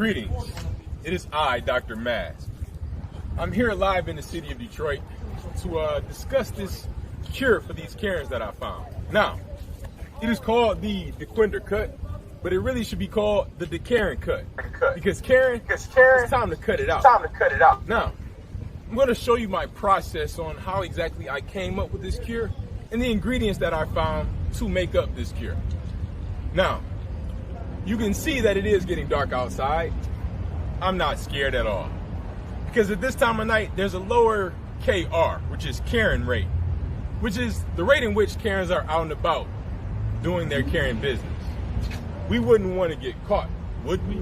Greetings. It is I, Dr. Mask. I'm here live in the city of Detroit to discuss this cure for these Karens that I found. Now, it is called the DeQuinder cut, but it really should be called the DeKaren cut. Because Karen, it's time to cut it out. Now, I'm going to show you my process on how exactly I came up with this cure and the ingredients that I found to make up this cure. Now, you can see that it is getting dark outside. I'm not scared at all. Because at this time of night, there's a lower KR, which is Karen rate, which is the rate in which Karens are out and about doing their Karen business. We wouldn't want to get caught, would we?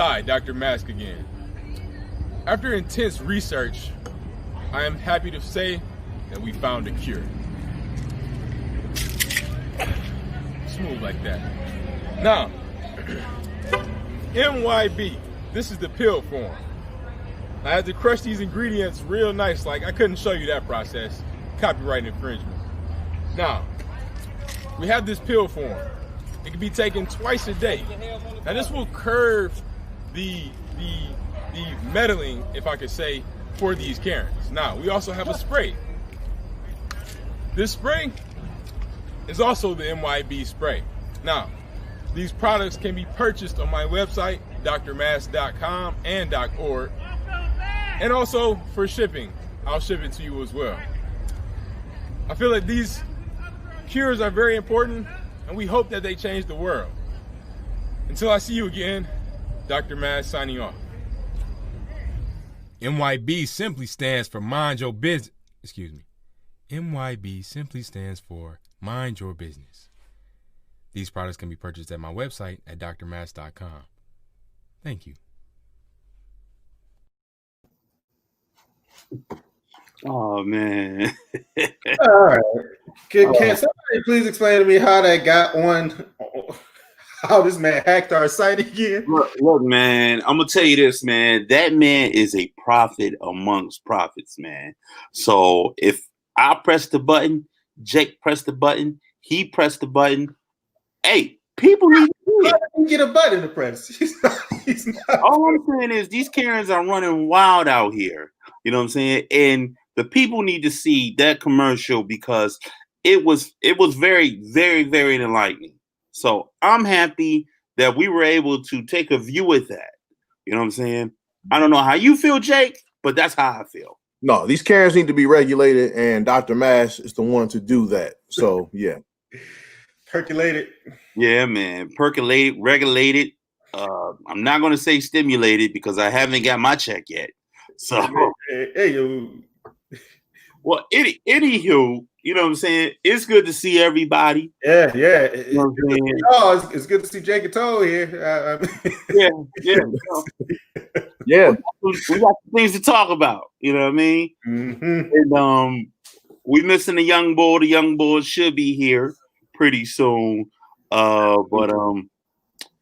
I, Dr. Mask again. After intense research, I am happy to say that we found a cure. Smooth like that. Now, MYB, this is the pill form. I had to crush these ingredients real nice, like I couldn't show you that process. Copyright infringement. Now, we have this pill form. It can be taken twice a day. Now this will curb the meddling, if I could say, for these Karens. Now, we also have a spray. This spray is also the MYB spray. Now, these products can be purchased on my website, drmask.com and .org. And also for shipping, I'll ship it to you as well. I feel that these cures are very important, and we hope that they change the world. Until I see you again, Dr. Mask signing off. MYB simply stands for Mind Your Business. Excuse me. MYB simply stands for Mind Your Business. These products can be purchased at my website at drmask.com. Thank you. Oh, man. All right. Can somebody please explain to me how that got on? How this man hacked our site again? Look, man, I'm gonna tell you this, man. That man is a prophet amongst prophets, man. So if I press the button, Jake pressed the button, he pressed the button. Hey, people need to get a button to press. He's not. All I'm saying is these Karens are running wild out here. You know what I'm saying? And the people need to see that commercial because it was very, very, very enlightening. So I'm happy that we were able to take a view at that. You know what I'm saying? I don't know how you feel, Jake, but that's how I feel. No, these Karens need to be regulated, and Dr. Mask is the one to do that. So, yeah. Percolated. Yeah, man. Percolated, regulated. I'm not going to say stimulated because I haven't got my check yet. So, hey, yo. Well, anywho, you know what I'm saying? It's good to see everybody. Yeah. You know it's good to see Jake and Toe here. Yeah. We got things to talk about. You know what I mean? Mm-hmm. And we missing the young bull. The young bull should be here pretty soon. But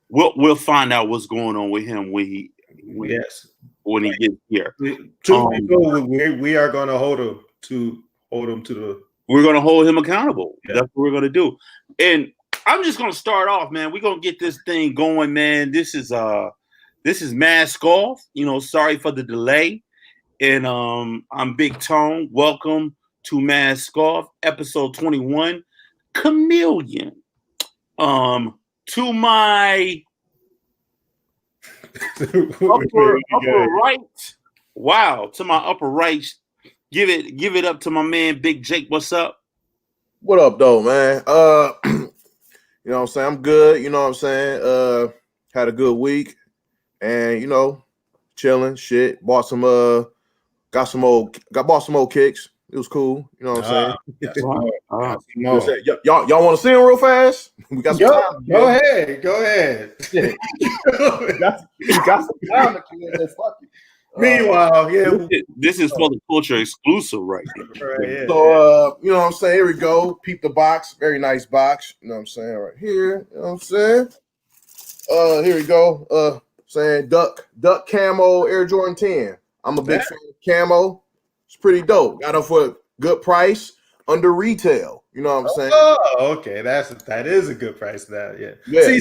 we'll find out what's going on with him when Yes. when he gets here. Truth be told, we are going to hold him to the. We're going to hold him accountable. Yeah. That's what we're going to do. And I'm just going to start off, man. We're going to get this thing going, man. This is Mask Off. Sorry for the delay. And I'm Big Tone. Welcome to Mask Off, episode 21, Chameleon. To my upper right. Wow, to my upper right. Give it up to my man Big Jake. What's up? What up, though, man? You know what I'm saying? I'm good. You know what I'm saying? Had a good week, and chilling. Shit. Bought some bought some old kicks. It was cool. You know what I'm saying? Y'all want to see them real fast? We got some time. Go ahead. You got some time to kill. Fuck it. Meanwhile, this is for the culture exclusive right here. Right, yeah. So, you know what I'm saying? Here we go. Peep the box. Very nice box. You know what I'm saying? Right here. You know what I'm saying? Here we go. Saying duck camo Air Jordan 10. I'm a big fan of camo. It's pretty dope. Got them for a good price under retail. You know what I'm saying? Oh, okay. That is a good price now. Yeah. See,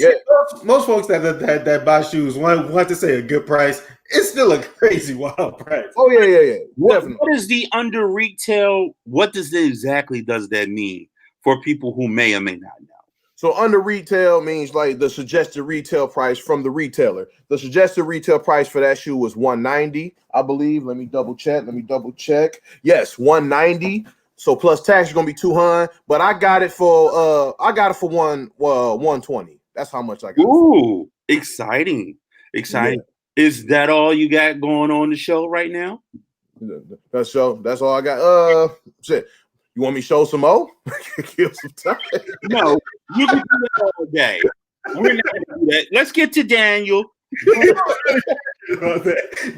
most folks that buy shoes want to say a good price. It's still a crazy wild price. Oh yeah. What is the under retail? What exactly does that mean for people who may or may not know? So under retail means like the suggested retail price from the retailer. The suggested retail price for that shoe was $190, I believe. Let me double check. Yes, $190. So plus tax is gonna be $200. But I got it for $120. That's how much I got. Ooh, exciting. Yeah. Is that all you got going on the show right now? That's all I got. Shit. You want me to show some more? Kill some time. No, you can do that all day. We're not gonna do that. Let's get to Daniel.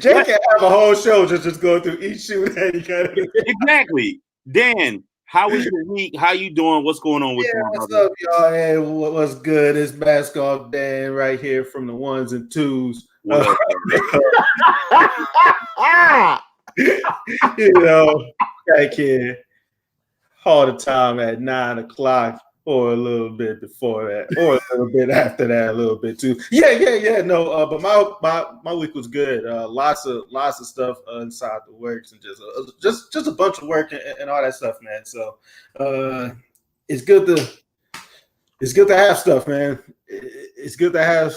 Jake can have a whole show just going through each shoe that he got. Exactly. Dan, how was your week? How you doing? What's going on with you? What's up, y'all? Hey, what's good? It's Mask Off Dan right here from the ones and twos. Back here all the time at 9 o'clock or a little bit before that, or a little bit after that, a little bit too. Yeah. No, but my week was good. Lots of stuff inside the works, and just a bunch of work and all that stuff, man. So it's good to have stuff, man. It's good to have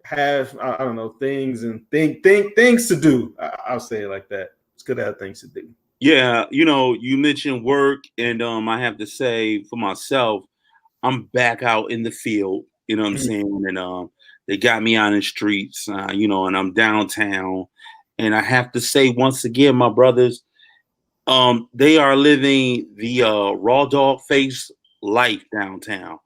I don't know, things and things to do. I'll say it like that. It's good to have things to do. Yeah, you mentioned work, and I have to say for myself, I'm back out in the field. You know what I'm saying? And they got me on the streets, and I'm downtown. And I have to say once again, my brothers, they are living the raw dog face life downtown.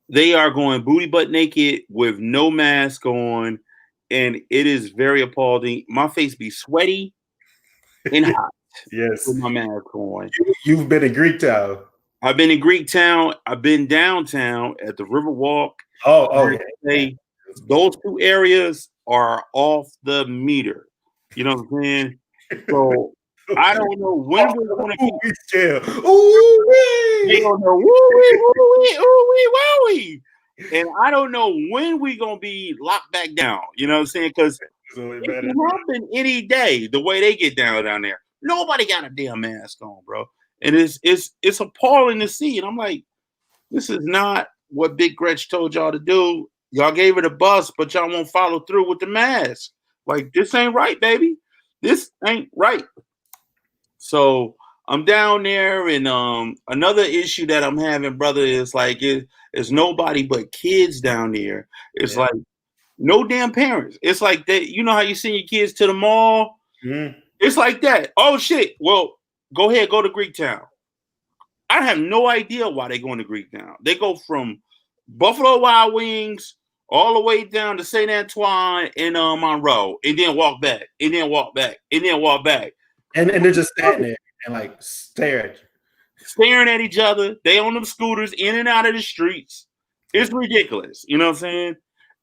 They are going booty butt naked with no mask on, and it is very appalling. My face be sweaty and hot. Yes, with my mask on. You've been in Greektown. I've been in Greektown. I've been downtown at the Riverwalk. Oh, yeah. Those two areas are off the meter. You know what I'm saying? So I don't know when we're going to be scared. They don't know woo-wee. And I don't know when we're going to be locked back down. You know what I'm saying? Because it can happen any day the way they get down there. Nobody got a damn mask on, bro. And it's appalling to see. And I'm like, this is not what Big Gretch told y'all to do. Y'all gave it a bust, but y'all won't follow through with the mask. Like, this ain't right, baby. This ain't right. So I'm down there, and another issue that I'm having, brother, is like it's nobody but kids down there. It's like no damn parents. It's like that. You know how you send your kids to the mall? Mm-hmm. It's like that. Oh shit. Well, go ahead, go to Greektown. I have no idea why they going to Greektown. They go from Buffalo Wild Wings all the way down to St. Antoine and Monroe, and then walk back, and then walk back, and then walk back. And they're just standing there and like staring at each other. They on them scooters in and out of the streets. It's ridiculous. You know what I'm saying?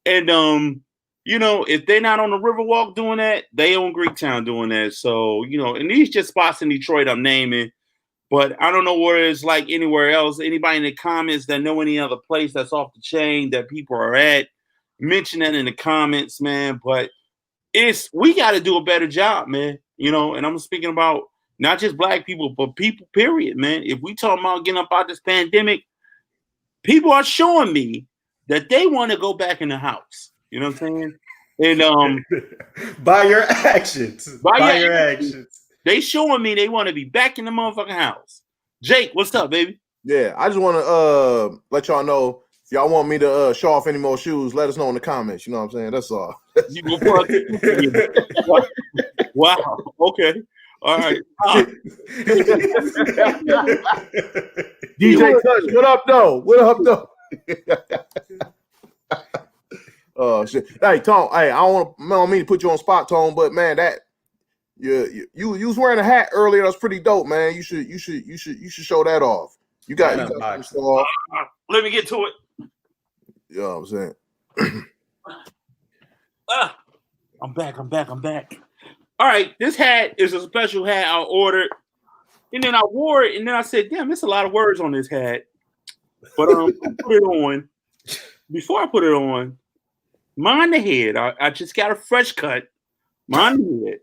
And you know, if they're not on the Riverwalk doing that, they on Greektown doing that. So, you know, and these just spots in Detroit I'm naming, but I don't know what it's like anywhere else. Anybody in the comments that know any other place that's off the chain that people are at, mention that in the comments, man. But we got to do a better job, man. You know, and I'm speaking about not just black people, but people, period, man. If we talking about getting up out this pandemic, people are showing me that they want to go back in the house. You know what I'm saying? And by your actions. By your actions. They showing me they want to be back in the motherfucking house. Jake, what's up, baby? Yeah, I just want to let y'all know if y'all want me to show off any more shoes, let us know in the comments. You know what I'm saying? That's all. Wow. Okay. All right. DJ Touch, what up, though? What up, though? Oh shit! Hey, Tone. Hey, I don't mean to put you on spot, Tone, but man, that you was wearing a hat earlier. That's pretty dope, man. You should show that off. You got some stuff. Let me get to it. You know what I'm saying? I'm back. All right, this hat is a special hat I ordered, and then I wore it, and then I said, "Damn, there's a lot of words on this hat." But I put it on. Before I put it on, mind the head. I just got a fresh cut. Mind the head.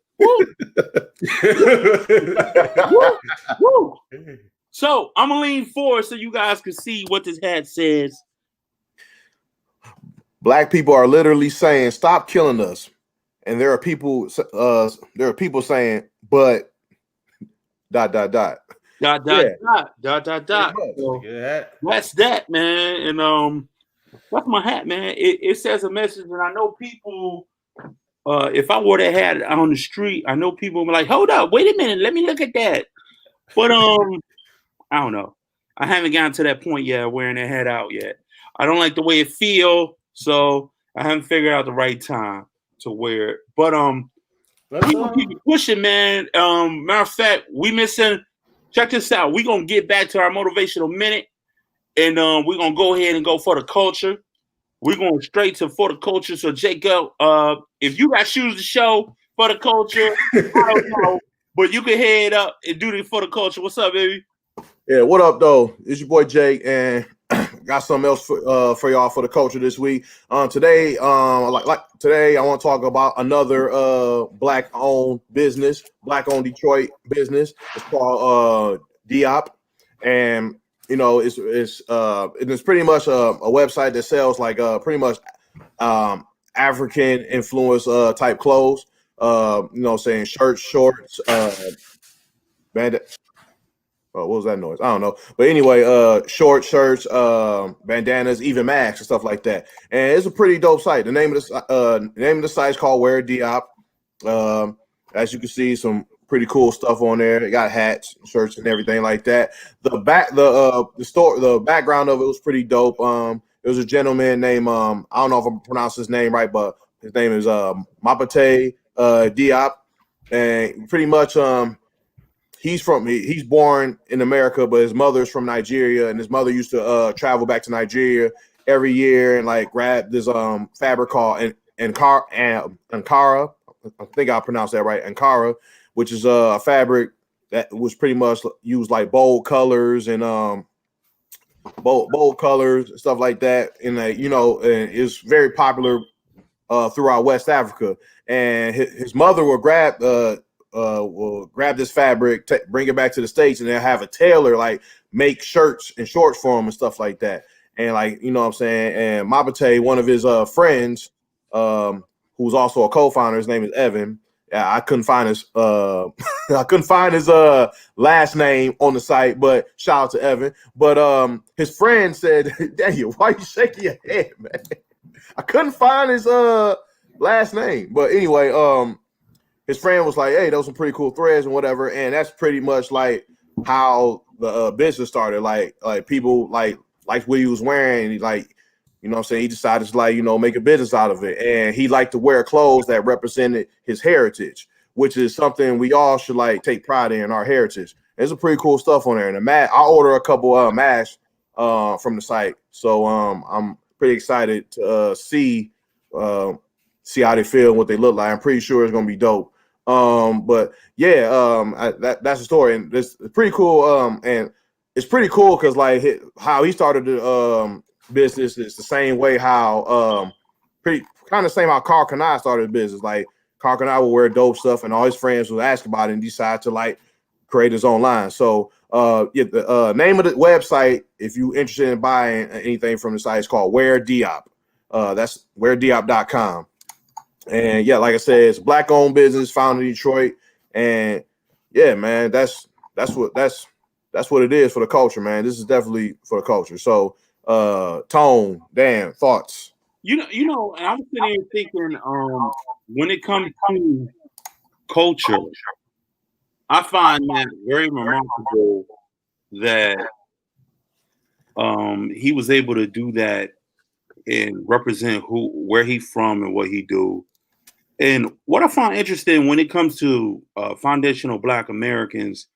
Woo. Woo. So I'm gonna lean forward so you guys can see what this hat says. Black people are literally saying, "Stop killing us," and there are people saying, "But dot dot dot dot dot dot dot dot dot." So that's that, man, and that's my hat, man. It says a message, and I know people. If I wore that hat on the street, I know people will be like, "Hold up, wait a minute, let me look at that." But I don't know. I haven't gotten to that point yet, wearing that hat out yet. I don't like the way it feels, so I haven't figured out the right time to wear it. But keep it pushing, man. Matter of fact, we missing. Check this out. We're gonna get back to our motivational minute, and we're gonna go ahead and go for the culture. We're going straight to for the culture. So Jacob, if you got shoes to show for the culture, I don't know, but you can head up and do the for the culture. What's up, baby? Yeah, what up, though? It's your boy Jake, and got something else for y'all for the culture this week. Today, today, I want to talk about another black-owned business, black-owned Detroit business. It's called Diop, and you know, it's pretty much a website that sells like pretty much African influence type clothes. You know, saying shirts, shorts, what was that noise? I don't know. But anyway, short shirts, bandanas, even masks and stuff like that. And it's a pretty dope site. The name of the site is called Wear Diop. As you can see, some pretty cool stuff on there. They got hats, shirts, and everything like that. The background of it was pretty dope. It was a gentleman named I don't know if I'm pronouncing his name right, but his name is Mapate Diop, and pretty much he's born in America, but his mother's from Nigeria, and his mother used to travel back to Nigeria every year and like grab this fabric called Ankara. I think I pronounced that right, Ankara, which is a fabric that was pretty much used like bold colors and bold colors and stuff like that, and you know, and it's very popular throughout West Africa. And his mother will grab this fabric, bring it back to the States, and they'll have a tailor like make shirts and shorts for him and stuff like that. And like, you know what I'm saying? And Mabate, one of his friends, who's also a co-founder, his name is Evan. Yeah, I couldn't find his last name on the site, but shout out to Evan. But his friend said, "Daniel, why you shaking your head, man?" I couldn't find his last name. But anyway, his friend was like, "Hey, those some pretty cool threads and whatever." And that's pretty much like how the business started. Like people like what he was wearing, and he like, you know what I'm saying, he decided to like, you know, make a business out of it. And he liked to wear clothes that represented his heritage, which is something we all should like take pride in, our heritage. There's some pretty cool stuff on there. And I order a couple masks from the site. So I'm pretty excited to see see how they feel and what they look like. I'm pretty sure it's gonna be dope. But yeah, that's the story, and it's pretty cool. And it's pretty cool because like how he started the business is the same way how pretty kind of same how Carl Kanai started the business. Like Carl Kanai would wear dope stuff, and all his friends would ask about it, and decide to like create his own line. So the name of the website, if you're interested in buying anything from the site, is called Wear Diop. That's weardiop.com. And yeah, like I said, it's black-owned business, founded in Detroit, and yeah, man, that's what it is for the culture, man. This is definitely for the culture. So, Tone, Dan, thoughts? You know, and I'm sitting here thinking, when it comes to culture, I find that very remarkable that he was able to do that and represent where he from and what he do. And what I find interesting when it comes to foundational Black Americans,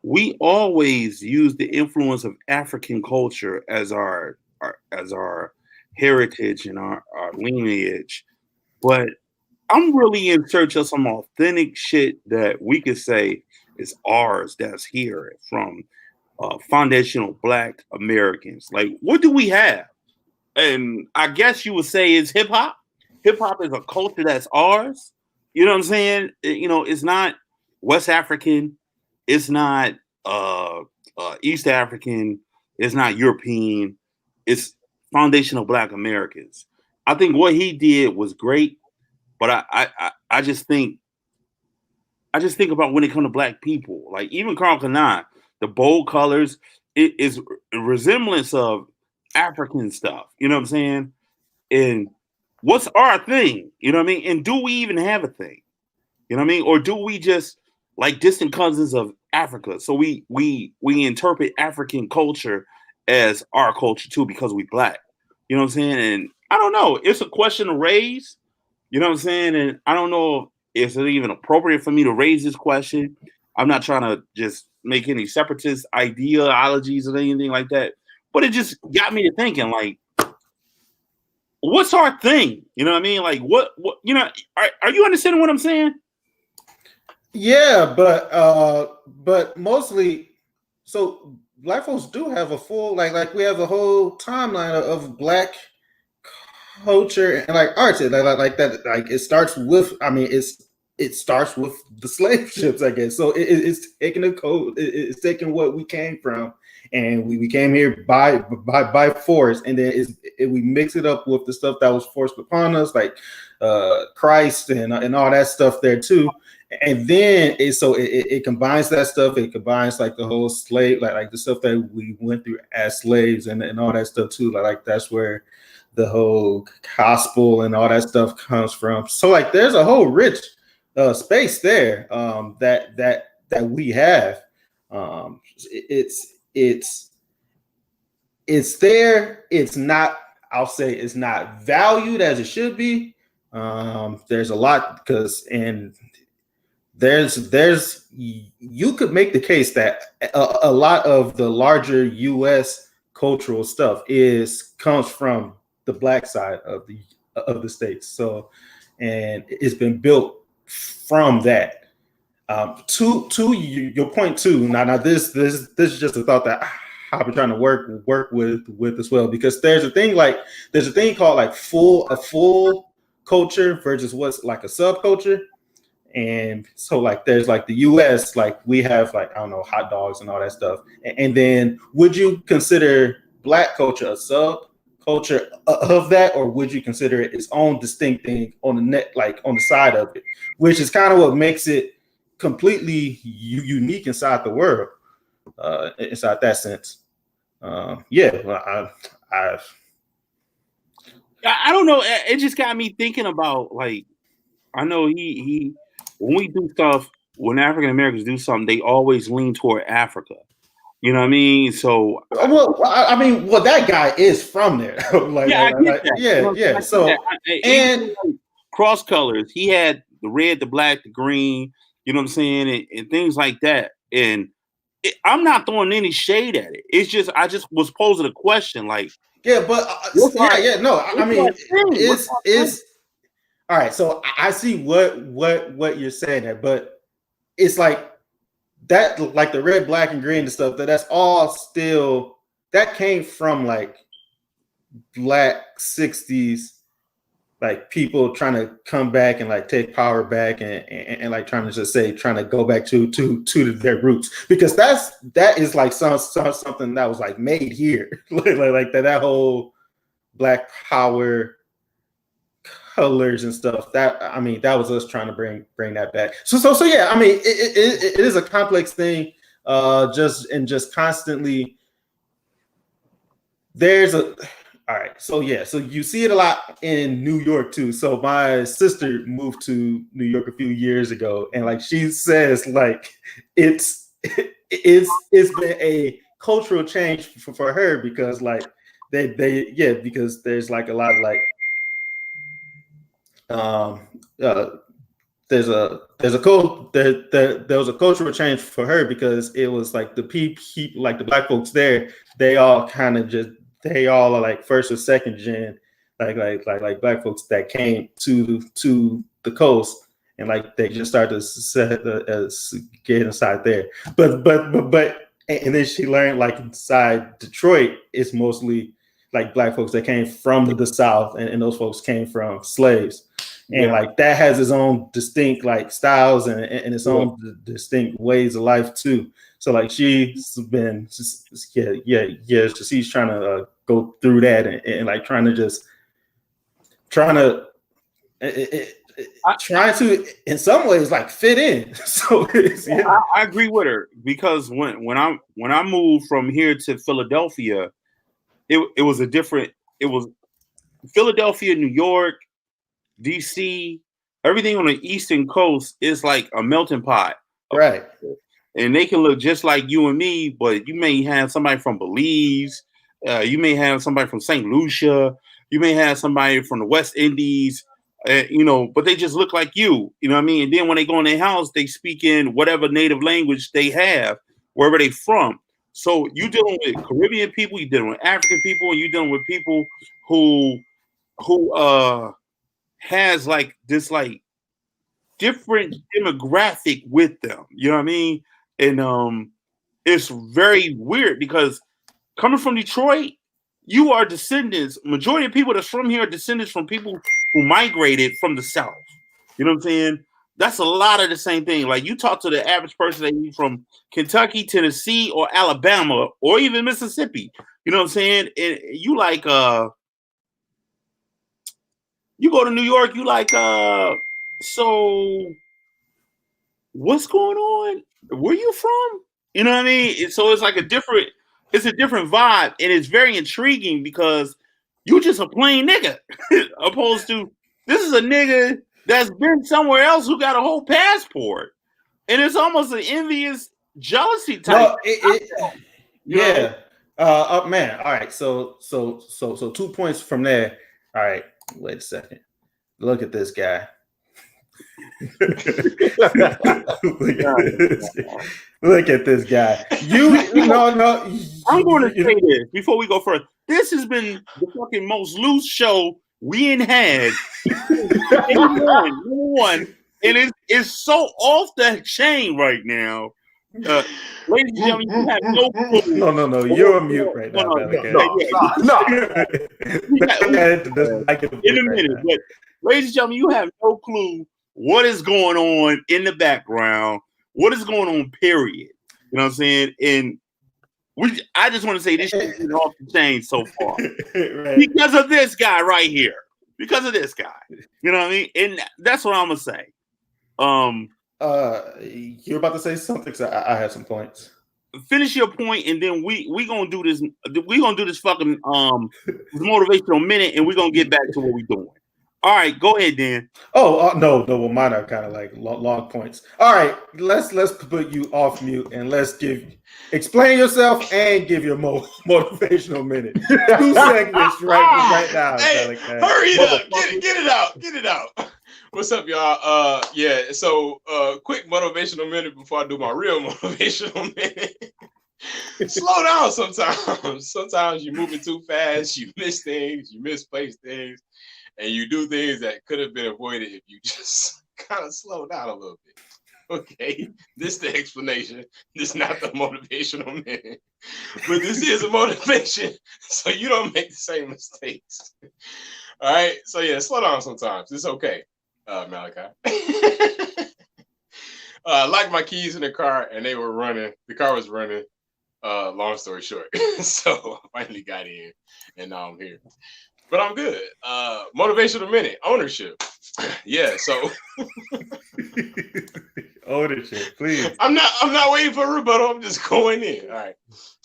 we always use the influence of African culture as our heritage and our lineage. But I'm really in search of some authentic shit that we could say is ours, that's here from foundational Black Americans. Like, what do we have? And I guess you would say it's hip hop. Hip hop is a culture that's ours. You know what I'm saying? It's not West African. It's not East African. It's not European. It's foundational Black Americans. I think what he did was great, but I just think about when it comes to Black people, like even Carl Kanai, the bold colors, it is a resemblance of African stuff. You know what I'm saying? And what's our thing? You know what I mean? And do we even have a thing? You know what I mean? Or do we just like distant cousins of Africa? So we interpret African culture as our culture too because we Black. You know what I'm saying? And I don't know. It's a question to raise. You know what I'm saying? And I don't know if it's even appropriate for me to raise this question. I'm not trying to just make any separatist ideologies or anything like that. But it just got me to thinking, like, what's our thing? You know what I mean? Like, what are you understanding what I'm saying? Yeah, but mostly, so Black folks do have a full like we have a whole timeline of Black culture and like arts, like that. Like it starts with, it starts with the slave ships, I guess. So it's taking the code, it's taking what we came from, and we came here by force, and then we mix it up with the stuff that was forced upon us, like Christ and all that stuff there too. And then it combines that stuff. It combines like the whole slave, like the stuff that we went through as slaves and all that stuff too. Like that's where the whole gospel and all that stuff comes from. So like there's a whole rich space there that we have. It's there. It's not. I'll say it's not valued as it should be. There's a lot there's you could make the case that a lot of the larger U.S. cultural stuff comes from the Black side of the states. So, and it's been built from that. To your point too. Now this is just a thought that I've been trying to work with as well, because there's a thing called like a full culture versus what's like a subculture. And so like there's like the US, like we have like, I don't know, hot dogs and all that stuff. And then would you consider Black culture a subculture of that, or would you consider it its own distinct thing on the net, like on the side of it, which is kind of what makes it completely unique inside the world, inside that sense. I don't know. It just got me thinking about, like, I know he when we do stuff, when African Americans do something, they always lean toward Africa. You know what I mean? So, that guy is from there. Like, yeah, I get that. Yeah. So, and cross colors, he had the red, the black, the green. You know what I'm saying, and things like that. And I'm not throwing any shade at it. It's just I just was posing a question, like, yeah, but all right, so I see what you're saying there, but it's like that, like the red, black, and green and stuff. That's all still that came from like Black '60s, like people trying to come back and like take power back and like trying to just say trying to go back to their roots, because that is like something that was like made here, like that whole Black Power colors and stuff. That, I mean, that was us trying to bring that back. So yeah, I mean, it is a complex thing. Just constantly there's a all right. So yeah, so you see it a lot in New York too. So my sister moved to New York a few years ago, and like she says, like it's been a cultural change for her, because like because there's like a lot of like there was a cultural change for her, because it was like the people, like the Black folks there, they all are like first or second gen, like Black folks that came to the coast, and like they just started to get inside there. But and then she learned like inside Detroit, it's mostly like Black folks that came from the South, and those folks came from slaves. And like that has its own distinct like styles and its own distinct ways of life too. So like she's been she's trying to go through that and like trying to in some ways like fit in. So I agree with her, because when I moved from here to Philadelphia, it was a different. It was Philadelphia, New York, DC, everything on the Eastern Coast is like a melting pot. Right. And they can look just like you and me, but you may have somebody from Belize, you may have somebody from St. Lucia, you may have somebody from the West Indies, but they just look like you know what I mean? And then when they go in their house, they speak in whatever native language they have, wherever they from. So you're dealing with Caribbean people, you're dealing with African people, and you're dealing with people who has like this like different demographic with them, you know what I mean? And it's very weird, because coming from Detroit, you are descendants. Majority of people that's from here are descendants from people who migrated from the South. You know what I'm saying? That's a lot of the same thing. Like you talk to the average person that you from Kentucky, Tennessee, or Alabama, or even Mississippi. You know what I'm saying? And you like you go to New York, you like so what's going on? Where you from? You know what I mean? So it's like a different vibe, and it's very intriguing, because you just a plain nigga opposed to this is a nigga that's been somewhere else who got a whole passport, and it's almost an envious jealousy type. Man. All right. So 2 points from there. All right. Wait a second. Look at this guy. Look at this guy. No. I'm going to say this before we go further. This has been the fucking most loose show we ain't had. Number one, and it's so off the chain right now. Ladies and gentlemen, you have no clue. No. You're on mute right now. No. In a minute, but ladies and gentlemen, you have no clue what is going on in the background, what is going on, period. You know what I'm saying? And I just want to say this shit is off the chain so far. Right. Because of this guy right here. Because of this guy. You know what I mean? And that's what I'm going to say. You're about to say something, so I have some points. Finish your point, and then we gonna do this. We gonna do this fucking motivational minute, and we're gonna get back to what we're doing. All right, go ahead, Dan. No. Well, mine are kind of like long points. All right, let's put you off mute, and let's explain yourself and give your motivational minute. 2 segments right now. Hey, hurry it up! Get it out! What's up, y'all? So quick motivational minute before I do my real motivational minute. Slow down sometimes. Sometimes you're moving too fast, you miss things, you misplace things. and you do things that could have been avoided if you just kind of slow down a little bit. Okay, this is the explanation. This is not the motivational minute, but this is a motivation so you don't make the same mistakes. All right, so yeah, slow down sometimes. It's okay, Malachi. Like my keys in the car, and they were running. The car was running. Long story short, so I finally got in, and now I'm here. But I'm good. Motivational minute, ownership. Yeah, so ownership, please. I'm not waiting for a rebuttal. I'm just going in. All right.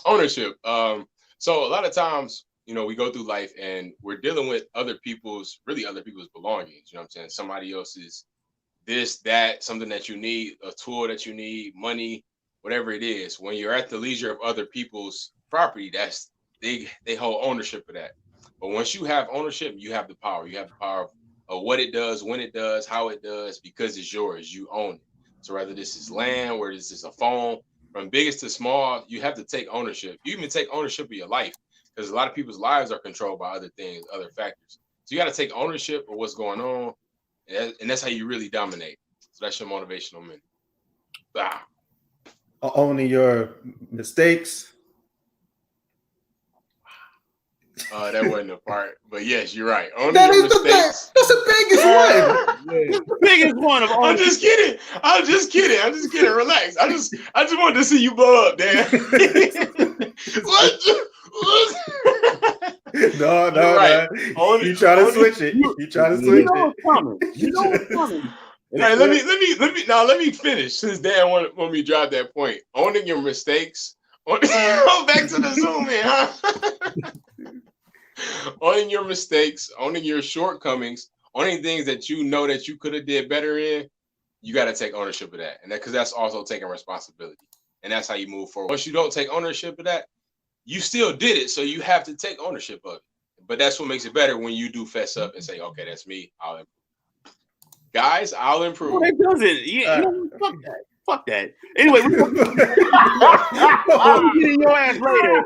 Ownership. So a lot of times, we go through life and we're dealing with other people's belongings. You know what I'm saying? Somebody else's this, that, something that you need, a tool that you need, money, whatever it is. When you're at the leisure of other people's property, that's they hold ownership of that. But once you have ownership, you have the power. You have the power of what it does, when it does, how it does, because it's yours. You own it. So whether this is land, whether this is a phone, from biggest to small, you have to take ownership. You even take ownership of your life, because a lot of people's lives are controlled by other things, other factors. So you got to take ownership of what's going on, and that's how you really dominate. So that's your motivational minute. Ah. Owning your mistakes. That wasn't a part, but yes, you're right. Owning That your is mistakes. that's the biggest one. That's the biggest one of all. I'm just kidding. Relax. I just wanted to see you blow up, Dan. No. Right. You try to switch it. You try to switch it. You know what's coming. All right, let me finish, since Dan want me to drive that point. Owning your mistakes. Back to the Zoom in, huh? Owning your mistakes, owning your shortcomings, owning things that you know that you could have did better in, you got to take ownership of that. And because that's also taking responsibility. And that's how you move forward. Once you don't take ownership of that, you still did it, so you have to take ownership of it. But that's what makes it better when you do fess up and say, okay, that's me. I'll improve. Guys, I'll improve. Well, it doesn't. Fuck that. Fuck that. Anyway, I'll be getting your ass later.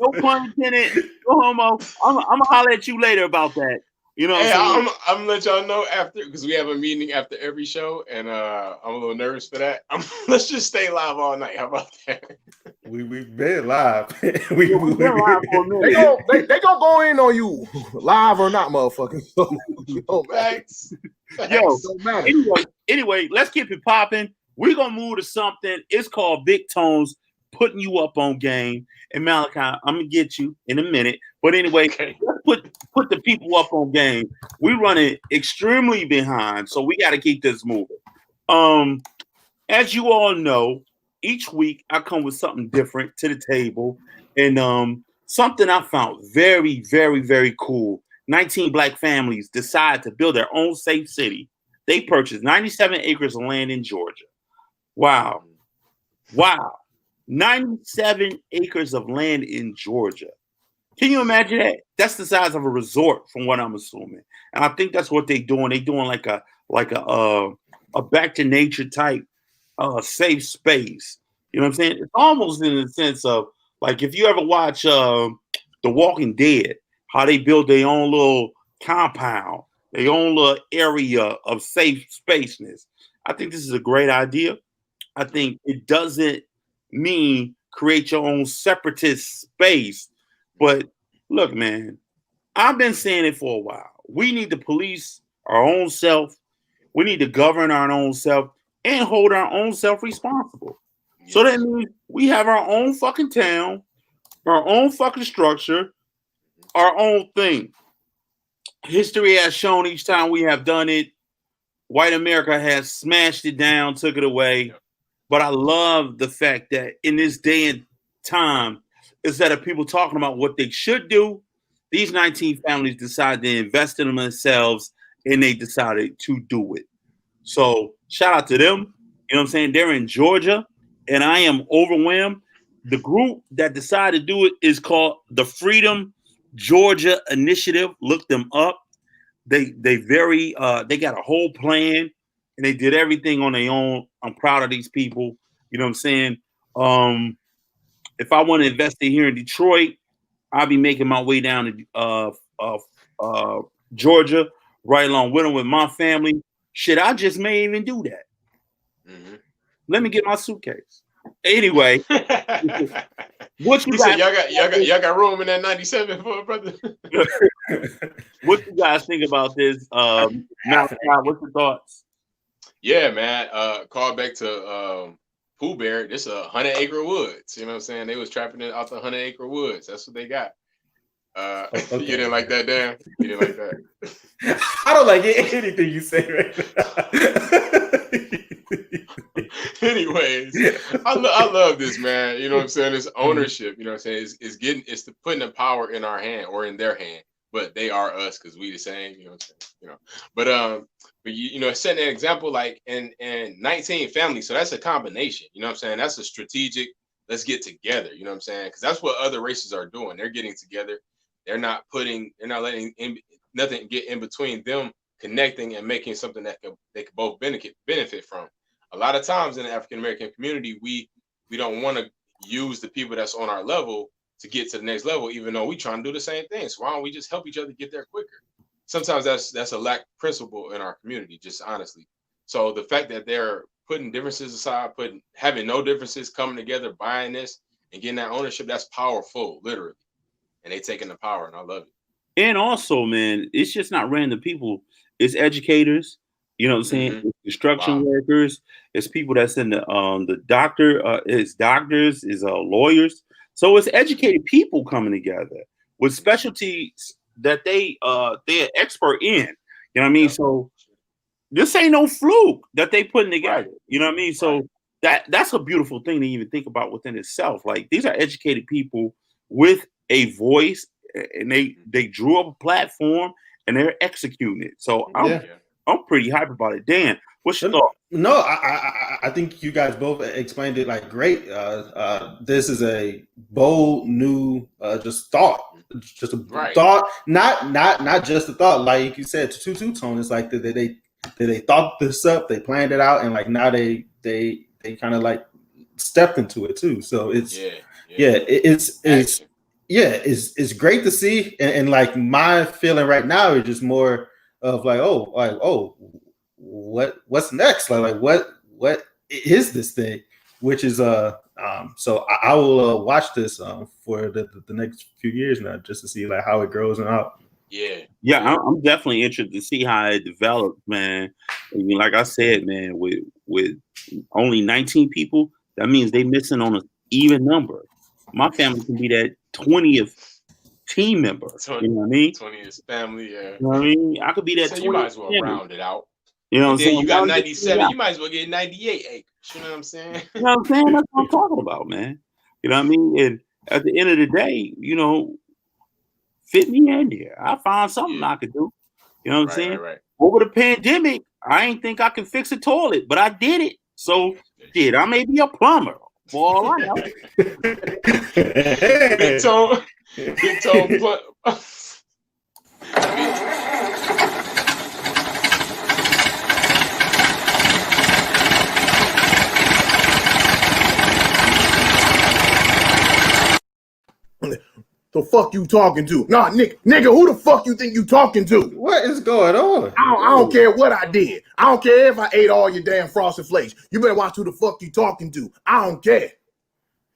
No pun intended. No homo. I'm gonna holler at you later about that. You know, I'm gonna let y'all know after, because we have a meeting after every show, and I'm a little nervous for that. Let's just stay live all night. How about that? We've been live. We've been live for a minute. They gonna go in on you, live or not, motherfucker. So, Facts. Yo, don't matter. Anyway, let's keep it popping. We're gonna move to something. It's called Big Tones putting you up on game. And Malachi, I'm gonna get you in a minute. But anyway, Okay. let's put the people up on game. We're running extremely behind, so we got to keep this moving. As you all know, each week I come with something different to the table, and something I found very, very, very cool. 19 black families decide to build their own safe city. They purchased 97 acres of land in Georgia. Wow. 97 acres of land in Georgia. Can you imagine that? That's the size of a resort, from what I'm assuming. And I think that's what they're doing. They're doing like a back to nature type safe space. You know what I'm saying? It's almost in the sense of, like, if you ever watch The Walking Dead, how they build their own little compound, their own little area of safe spaceness. I think this is a great idea. I think it doesn't mean create your own separatist space. But look, man, I've been saying it for a while. We need to police our own self. We need to govern our own self and hold our own self responsible. Yes. So that means we have our own fucking town, our own fucking structure, our own thing. History has shown each time we have done it, white America has smashed it down, took it away. Yep. But I love the fact that in this day and time, instead of people talking about what they should do, these 19 families decided to invest in themselves, and they decided to do it. So shout out to them. You know what I'm saying? They're in Georgia, and I am overwhelmed. The group that decided to do it is called the Freedom Georgia Initiative. Look them up. They got a whole plan, and they did everything on their own. I'm proud of these people. You know what I'm saying? If I want to invest in here in Detroit, I'll be making my way down to Georgia, right along with them with my family. Shit, I just may even do that. Mm-hmm. Let me get my suitcase. Anyway, what you said, guys? y'all got room in that 97 for a brother. What you guys think about this? Now, what's your thoughts? Yeah, man. Call back to Pooh Bear. This 100-acre woods. You know what I'm saying? They was trapping it out the 100-acre woods. That's what they got. Okay. You didn't like that, Dan? You didn't like that? I don't like anything you say right now. Anyways, I love this, man. You know what I'm saying? It's ownership. You know what I'm saying? It's putting the power in our hand or in their hand, but they are us because we the same. You know what I'm saying? You know, but you know, setting an example like in 19 families. So that's a combination. You know what I'm saying? That's a strategic. Let's get together. You know what I'm saying? Because that's what other races are doing. They're getting together. They're not letting nothing get in between them connecting and making something that they could both benefit from. A lot of times in the African American community, we don't want to use the people that's on our level to get to the next level, even though we trying to do the same thing. So why don't we just help each other get there quicker? Sometimes that's a lack of principle in our community, just honestly. So the fact that they're putting differences aside, having no differences, coming together, buying this and getting that ownership, that's powerful, literally. And they taking the power, and I love it. And also, man, it's just not random people. It's educators. You know what I'm saying? Mm-hmm. It's construction workers. It's people that's in the doctor. It's doctors. It's lawyers. So it's educated people coming together with specialties that they're expert in. You know what I mean? So this ain't no fluke that they putting together. You know what I mean? So that's a beautiful thing to even think about within itself. Like these are educated people with a voice, and they drew up a platform and they're executing it. So I'm pretty hype about it. Dan, what's your thought? No, I think you guys both explained it like great. This is a bold new just thought, just a thought, not just a thought. Like you said, two-tone. It's like they thought this up, they planned it out, and like now they kind of like stepped into it too. So it's it's great to see, and like my feeling right now is just more of like what's next, like what is this thing, which is so I will watch this for the next few years now just to see like how it grows and out. I'm definitely interested to see how it develops, man. I mean, like I said, man, with only 19 people, that means they missing on an even number. My family can be that 20th team member. You know what I mean? 20th family, yeah. You know what I mean? I could be that. So you might as well round it out. You know what I'm saying? You got 97. You might as well get 98 acres. You know what I'm saying? You know what I'm saying? That's what I'm talking about, man. You know what I mean? And at the end of the day, you know, fit me in there. I found something I could do. You know what I'm saying? Right. Over the pandemic, I ain't think I could fix a toilet, but I did it. So, I may be a plumber. For all I know. Big tone. The fuck you talking to? Nah, nigga, who the fuck you think you talking to? What is going on? I don't care what I did. I don't care if I ate all your damn Frosted Flakes. You better watch who the fuck you talking to. I don't care.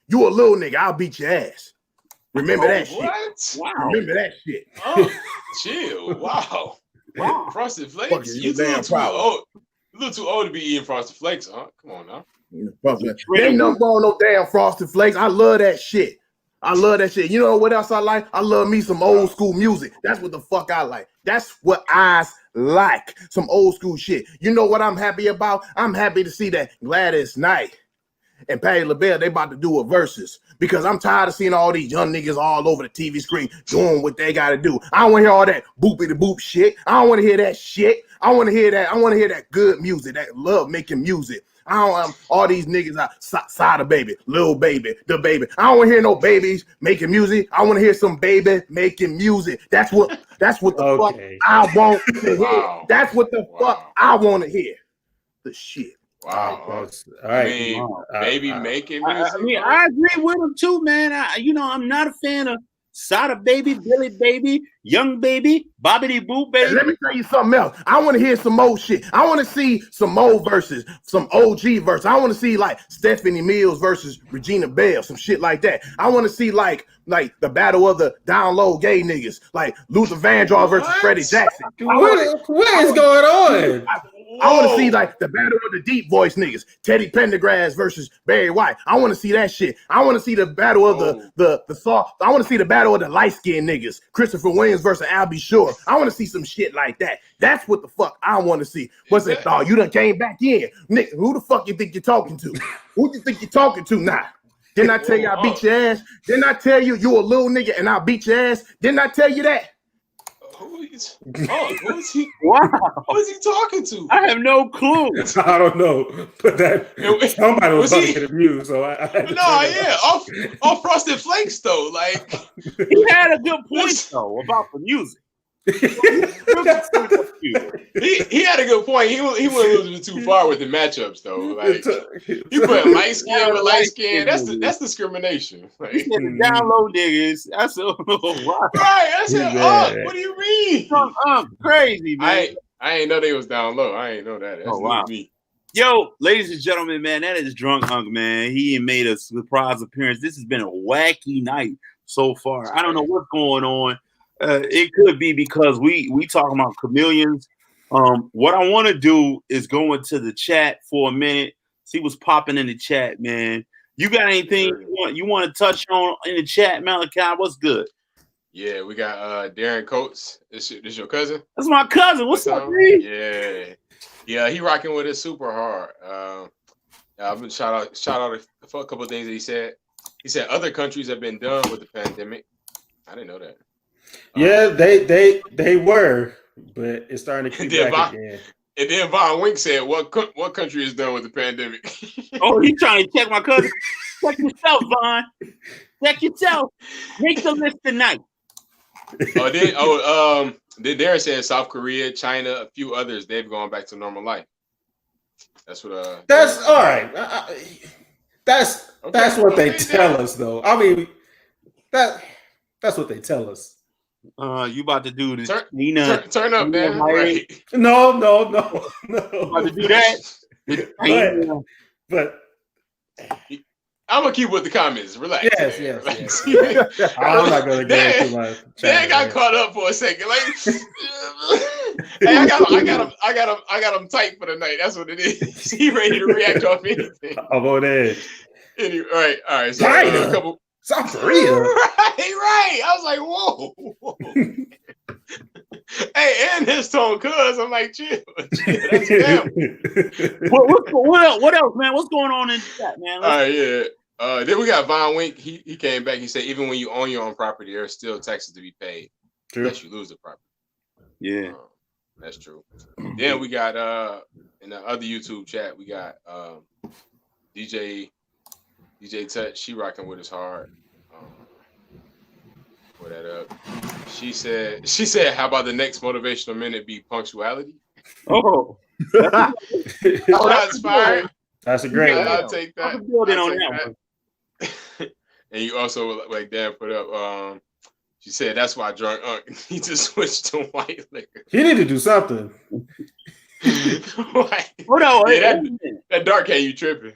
You a little nigga, I'll beat your ass. Remember that shit. What? Wow. Remember that shit. Oh, chill. Wow. Frosted Flakes? You a little too old to be eating Frosted Flakes, huh? Come on now. There ain't nothing wrong with no damn Frosted Flakes. I love that shit. You know what else I like? I love me some old school music. That's what the fuck I like. That's what I like. Some old school shit. You know what I'm happy about? I'm happy to see that Gladys Knight and Patti LaBelle, they about to do a versus, because I'm tired of seeing all these young niggas all over the TV screen doing what they got to do. I don't want to hear all that boopity boop shit. I don't want to hear that shit. I want to hear that good music, that love making music. I don't all these niggas outside of baby, little baby, the baby. I don't want to hear no babies making music. I want to hear some baby making music. That's what the fuck I want to hear. That's what the fuck I want to hear. The shit. Wow. All right. Baby making music. I agree with him too, man. I'm not a fan of Sada Baby, Billy Baby, Young Baby, Bobbity Boo Baby. Let me tell you something else. I want to hear some more shit. I want to see some more verses, some OG verses. I want to see like Stephanie Mills versus Regina Bell, some shit like that. I want to see like the battle of the down low gay niggas, like Luther Vandross versus Freddie Jackson. What is going on? I want to see like the battle of the deep voice niggas, Teddy Pendergrass versus Barry White. I want to see that shit. I want to see the battle of the soft. I want to see the battle of the light skinned niggas, Christopher Williams versus Albie Shore. I want to see some shit like that. That's what the fuck I want to see. What's it? Oh, you done came back in, nigga. Who the fuck you think you're talking to? Who you think you're talking to now? Didn't I tell you I beat your ass? Didn't I tell you you a little nigga and I beat your ass? Didn't I tell you that? Who is he? Wow. Who is he talking to? I have no clue. I don't know, but somebody was about to get abused, so I had to off Frosted Flakes though. Like he had a good point though about the music. he had a good point. He went a little bit too far with the matchups though. Like you put light skin with light skin, that's discrimination. Like, he said the down low niggas. That's a wow. Right. I said, what do you mean? Crazy, man. I ain't know they was down low. I ain't know that. That's wow. Me. Yo, ladies and gentlemen, man, that is Drunk Hunk, man. He made a surprise appearance. This has been a wacky night so far. I don't know what's going on. It could be because we talking about chameleons. What I want to do is go into the chat for a minute, see what's popping in the chat, man. You got anything you want to touch on in the chat, Malachi? What's good? Yeah, we got Darren Coates. This your cousin? That's my cousin. What's up, man? Yeah, he rocking with it super hard. I've been shout out for a couple of things that he said. He said other countries have been done with the pandemic. I didn't know that. Yeah, they were, but it's starting to keep back again. And then Von Wink said, "What country is done with the pandemic?" Oh, he's trying to check my cousin. Check yourself, Von. Check yourself. Make the list tonight. Then Darren said South Korea, China, a few others. They've gone back to normal life. That's what. That's all right. That's what they tell us, though. I mean, that's what they tell us. You about to do this? Turn up, man. Right. No. About to do that? But I'm gonna keep with the comments. Relax. Yes. I'm not gonna get into my. Dan got caught up for a second. Like, hey, I got him tight for the night. That's what it is. He ready to react off anything. I'm on edge. Anyway, all right. So China. a couple. South Korea. Right. I was like, whoa. Hey, and his tone, cuz I'm like, chill. That's what else, man? What's going on in the chat, man? All right, yeah. Then we got Von Wink. He came back. He said, even when you own your own property, there's still taxes to be paid. True. Unless you lose the property. Yeah. That's true. Then we got in the other YouTube chat, we got DJ Touch. She rocking with us hard. Pull that up. She said, how about the next motivational minute be punctuality? Oh. Shots fired. That's a great one. I'll take that. I'm building on that one. And you also, like Dan put up, she said that's why Drunk Unk needs to switch to white liquor. He need to do something. Hold on. Yeah, that dark hair, you tripping.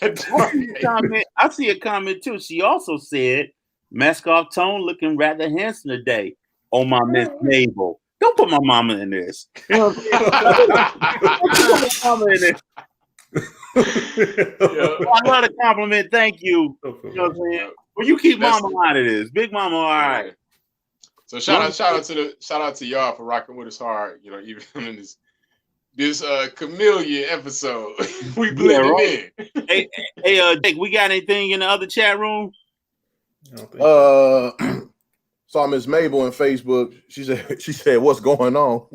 I see a comment too. She also said, mask off tone looking rather handsome today. Oh, my Miss Mabel. Don't put my mama in this. Don't put my mama in this. I love the compliment. Thank you. You know what I'm saying? Well, you keep mama out of this. Big mama, all right. So shout out to y'all for rocking with us hard. You know, even in this chameleon episode, we blended in. Hey, Jake, we got anything in the other chat room? Saw Miss Mabel on Facebook. She said, "What's going on?"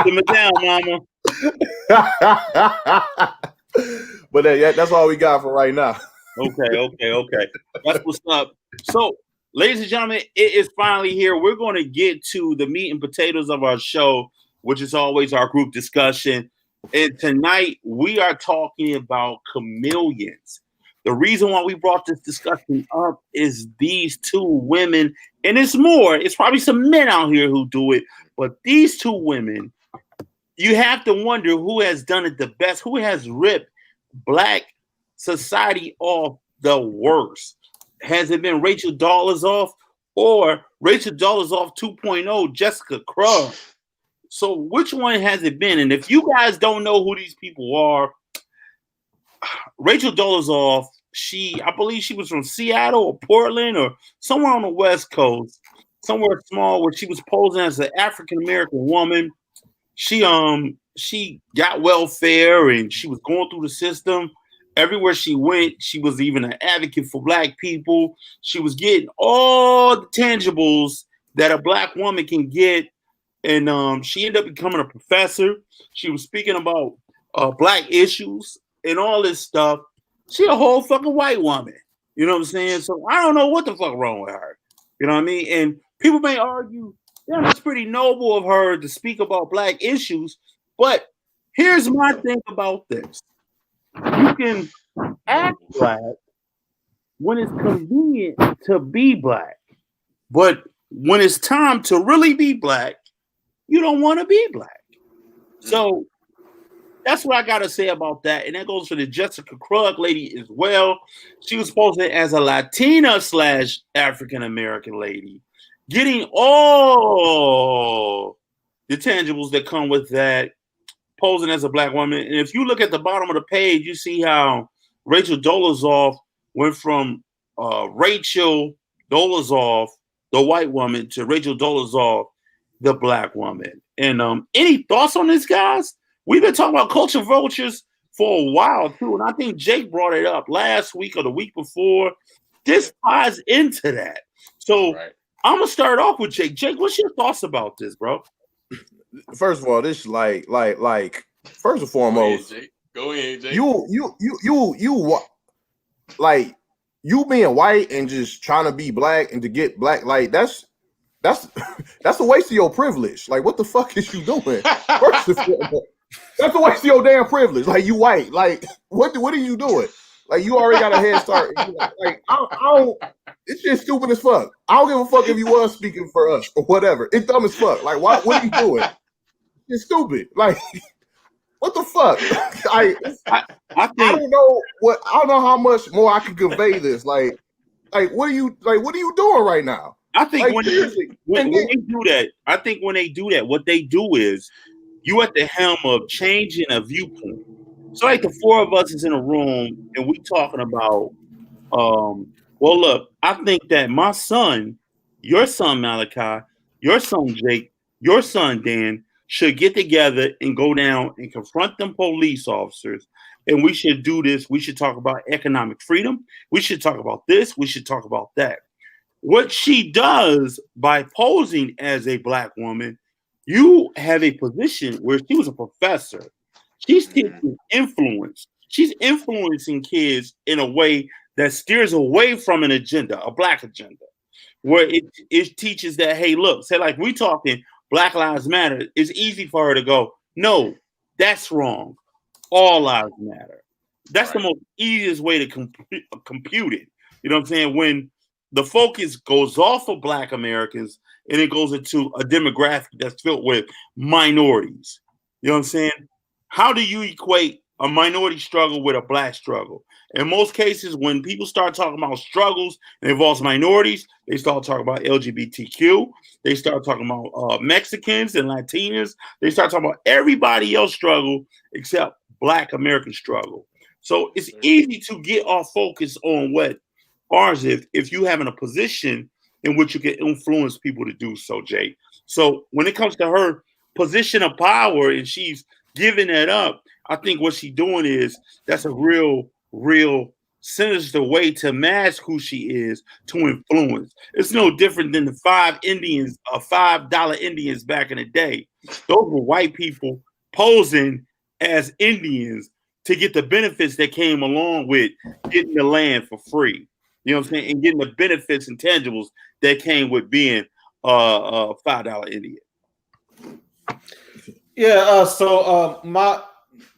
Simmer down, mama. But that's all we got for right now. Okay. That's what's up. So, ladies and gentlemen, it is finally here. We're going to get to the meat and potatoes of our show, which is always our group discussion. And tonight we are talking about chameleons. The reason why we brought this discussion up is these two women, and it's more. It's probably some men out here who do it, but these two women, you have to wonder who has done it the best, who has ripped Black society off the worst. Has it been Rachel Dolezal or Rachel Dolezal 2.0, Jessica Krug? So which one has it been? And if you guys don't know who these people are, Rachel Dolezal, I believe she was from Seattle or Portland or somewhere on the West Coast, somewhere small, where she was posing as an African American woman. She got welfare and she was going through the system. Everywhere she went, she was even an advocate for Black people. She was getting all the tangibles that a Black woman can get. And she ended up becoming a professor. She was speaking about Black issues and all this stuff. She a whole fucking white woman. You know what I'm saying? So I don't know what the fuck wrong with her. You know what I mean? And people may argue, yeah, that's pretty noble of her to speak about Black issues. But here's my thing about this. You can act Black when it's convenient to be Black. But when it's time to really be Black, you don't want to be Black. So that's what I got to say about that. And that goes for the Jessica Krug lady as well. She was posing as a Latina / African American lady, getting all the tangibles that come with that, posing as a Black woman. And if you look at the bottom of the page, you see how Rachel Dolezal went from Rachel Dolezal, the white woman, to Rachel Dolezal, the Black woman. And any thoughts on this, guys? We've been talking about culture vultures for a while too, and I think Jake brought it up last week or the week before. This ties into that. So I'm gonna start off with Jake. Jake, what's your thoughts about this, bro? First of all, this is like first and foremost, Go ahead, Jake. You like you being white and just trying to be Black and to get Black, like that's a waste of your privilege. Like, what the fuck is you doing? First and foremost, that's a waste of your damn privilege. Like, you white. Like, what are you doing? Like, you already got a head start. Like, I don't. It's just stupid as fuck. I don't give a fuck if you was speaking for us or whatever. It's dumb as fuck. Like, what are you doing? It's stupid. Like, what the fuck? I don't know what. I don't know how much more I can convey this. Like, what are you doing right now? I think when they do that, what they do is you at the helm of changing a viewpoint. So like the four of us is in a room and we talking about, well, look, I think that my son, your son Malachi, your son Jake, your son Dan should get together and go down and confront them police officers. And we should do this. We should talk about economic freedom. We should talk about this. We should talk about that. What she does by posing as a Black woman, you have a position where she was a professor. She's teaching influence. She's influencing kids in a way that steers away from an agenda, a Black agenda, where it teaches that, hey, look, say like we talking Black Lives Matter. It's easy for her to go, no, that's wrong. All lives matter. That's the most easiest way to compute it. You know what I'm saying? When the focus goes off of Black Americans and it goes into a demographic that's filled with minorities. You know what I'm saying? How do you equate a minority struggle with a Black struggle? In most cases, when people start talking about struggles and involves minorities, they start talking about LGBTQ. They start talking about Mexicans and Latinas. They start talking about everybody else struggle except Black American struggle. So it's easy to get off focus on what ours if you have in a position in which you can influence people to do so, Jay. So when it comes to her position of power and she's giving that up, I think what she's doing is that's a real sinister way to mask who she is to influence. It's no different than the $5 Indians back in the day. Those were white people posing as Indians to get the benefits that came along with getting the land for free. You know what I'm saying? And getting the benefits and tangibles that came with being a $5 Indian. Yeah. So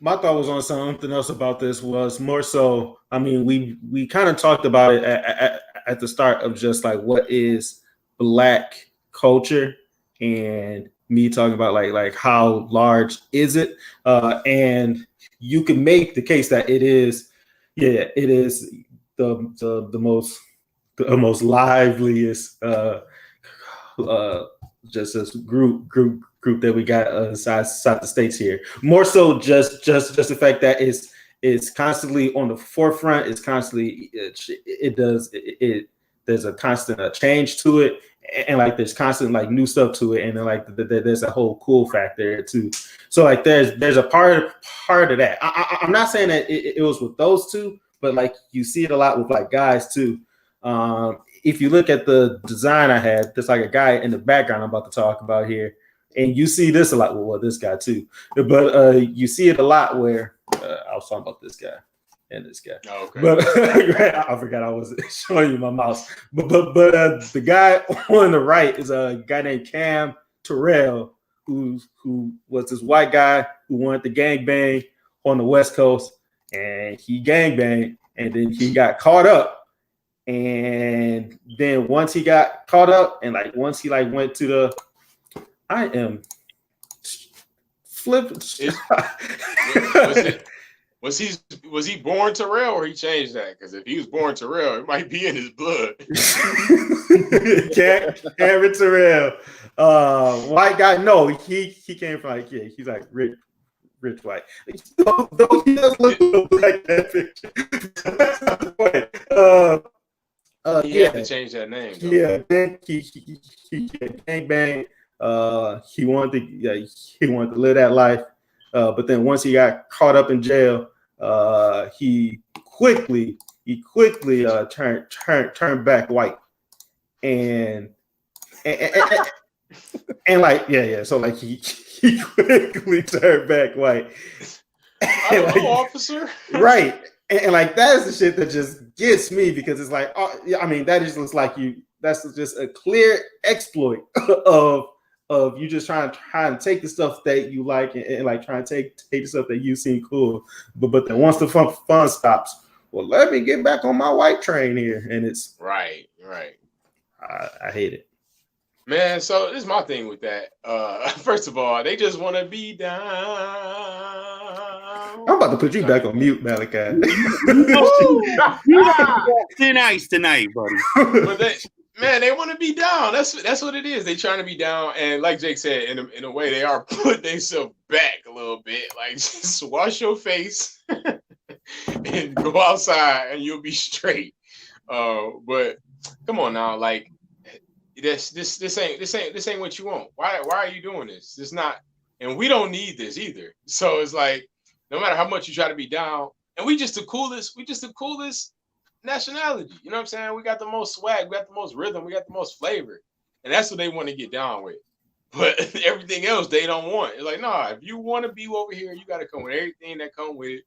my thought was on something else about this was more so. I mean, we kind of talked about it at the start of just like what is Black culture, and me talking about like how large is it, and you can make the case that it is, yeah, it is the most liveliest just this group that we got inside the states here. More so, just the fact that it's constantly on the forefront. It's constantly there's a constant change to it, and like there's constant like new stuff to it, and then like there's a whole cool factor too. So like there's a part of that. I'm not saying that it was with those two, but like you see it a lot with like guys too. If you look at the design I had, there's like a guy in the background I'm about to talk about here, and you see this a lot. Well, this guy too, but you see it a lot where I was talking about this guy and this guy. Oh, okay. But I forgot I was showing you my mouse. But the guy on the right is a guy named Cam Terrell, who was this white guy who wanted to gangbang on the West Coast, and he gangbanged, and then he got caught up. And then once he got caught up, and like once he like went to the, I am flipping. Was he born Terrell or he changed that? Because if he was born Terrell, it might be in his blood. Cameron Terrell, white guy. No, he came from like, yeah, he's like rich white. Though he does look a little like that picture. That's not the point. He had to change that name. Though. Yeah, then he gangbang. He wanted to live that life, but then once he got caught up in jail, he quickly turned back white, and like yeah. So like he quickly turned back white. I don't know, officer. Right. And like that is the shit that just gets me, because it's like, oh, yeah, I mean, that just looks like that's just a clear exploit of you just trying to take the stuff that you like, and like trying to take the stuff that you seem cool, but then once the fun stops, well, let me get back on my white train here, and it's right. I hate it, man. So this is my thing with that. First of all, they just want to be down. I'm about to put you back on mute, Malachi. Thin ice tonight, buddy. But they want to be down. That's what it is. They trying to be down, and like Jake said, in a way, they are putting themselves back a little bit. Like, just wash your face and go outside, and you'll be straight. But come on now, like this ain't what you want. Why are you doing this? It's not, and we don't need this either. So it's like, no matter how much you try to be down, and we just the coolest nationality. You know what I'm saying? We got the most swag, we got the most rhythm, we got the most flavor. And that's what they want to get down with. But everything else they don't want. It's like, nah, if you want to be over here, you got to come with everything that come with it.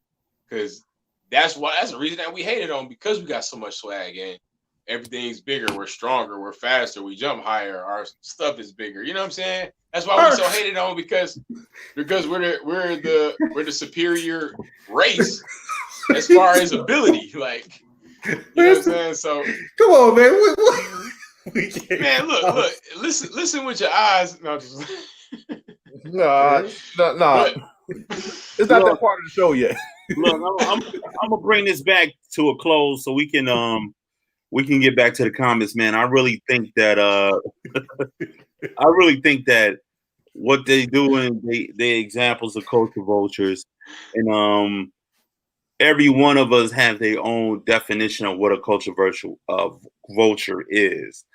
Because that's the reason that we hate it on, because we got so much swag and everything's bigger, we're stronger, we're faster, we jump higher, our stuff is bigger. You know what I'm saying? That's why we so hated on, because we're the superior race as far as ability. Like, you know what I'm saying? So come on, man. Man, look, listen with your eyes. No, No. It's not that part of the show yet. Look, I'm gonna bring this back to a close so we can get back to the comments, man. I really think that what they doing, they examples of culture vultures, and every one of us have their own definition of what a culture vulture is,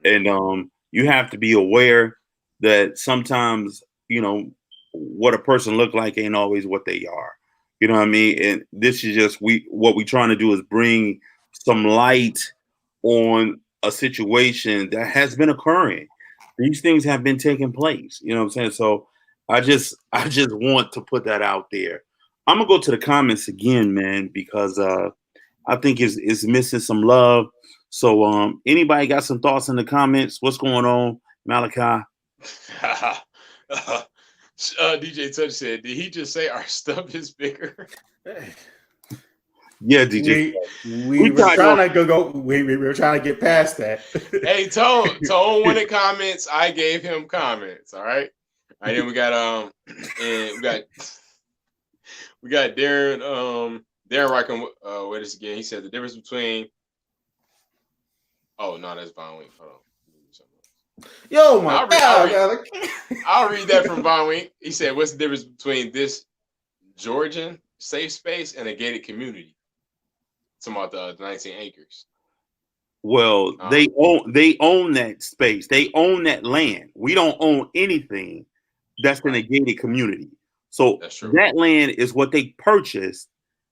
and you have to be aware that sometimes, you know, what a person look like ain't always what they are. You know what I mean? And this is just what we trying to do is bring some light on a situation that has been occurring. These things have been taking place. You know what I'm saying? So I just want to put that out there. I'm gonna go to the comments again, man, because I think it's missing some love. So anybody got some thoughts in the comments? What's going on, Malachi? DJ Touch said, "Did he just say our stuff is bigger?" Yeah, DJ. We were trying to go. We were trying to get past that. Hey, Tone wanted comments. I gave him comments. All right. Then we got and we got Darren Rockin with us again. He said the difference between. Oh no, that's Von Wink. Hold on. Yo, my God. I'll read that from Von Wink. He said, "What's the difference between this Georgian safe space and a gated community?" Talking about the 19 acres. Well, they own that space. They own that land. We don't own anything that's in a gated community. So that land is what they purchased.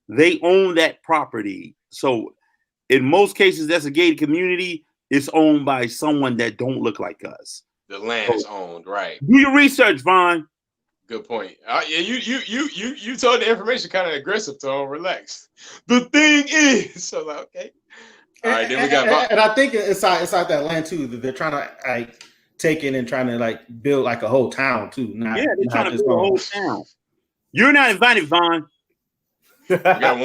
They own that property. So in most cases, that's a gated community. It's owned by someone that don't look like us. The land is owned, right? Do your research, Vaughn. Good point. Yeah, you told the information kind of aggressive, Tone. Relax. The thing is, so like, okay. All right, then we got. And I think it's like that land too. That they're trying to like take in and trying to like build like a whole town too. They're trying to build a whole town. You're not invited, Vaughn. We got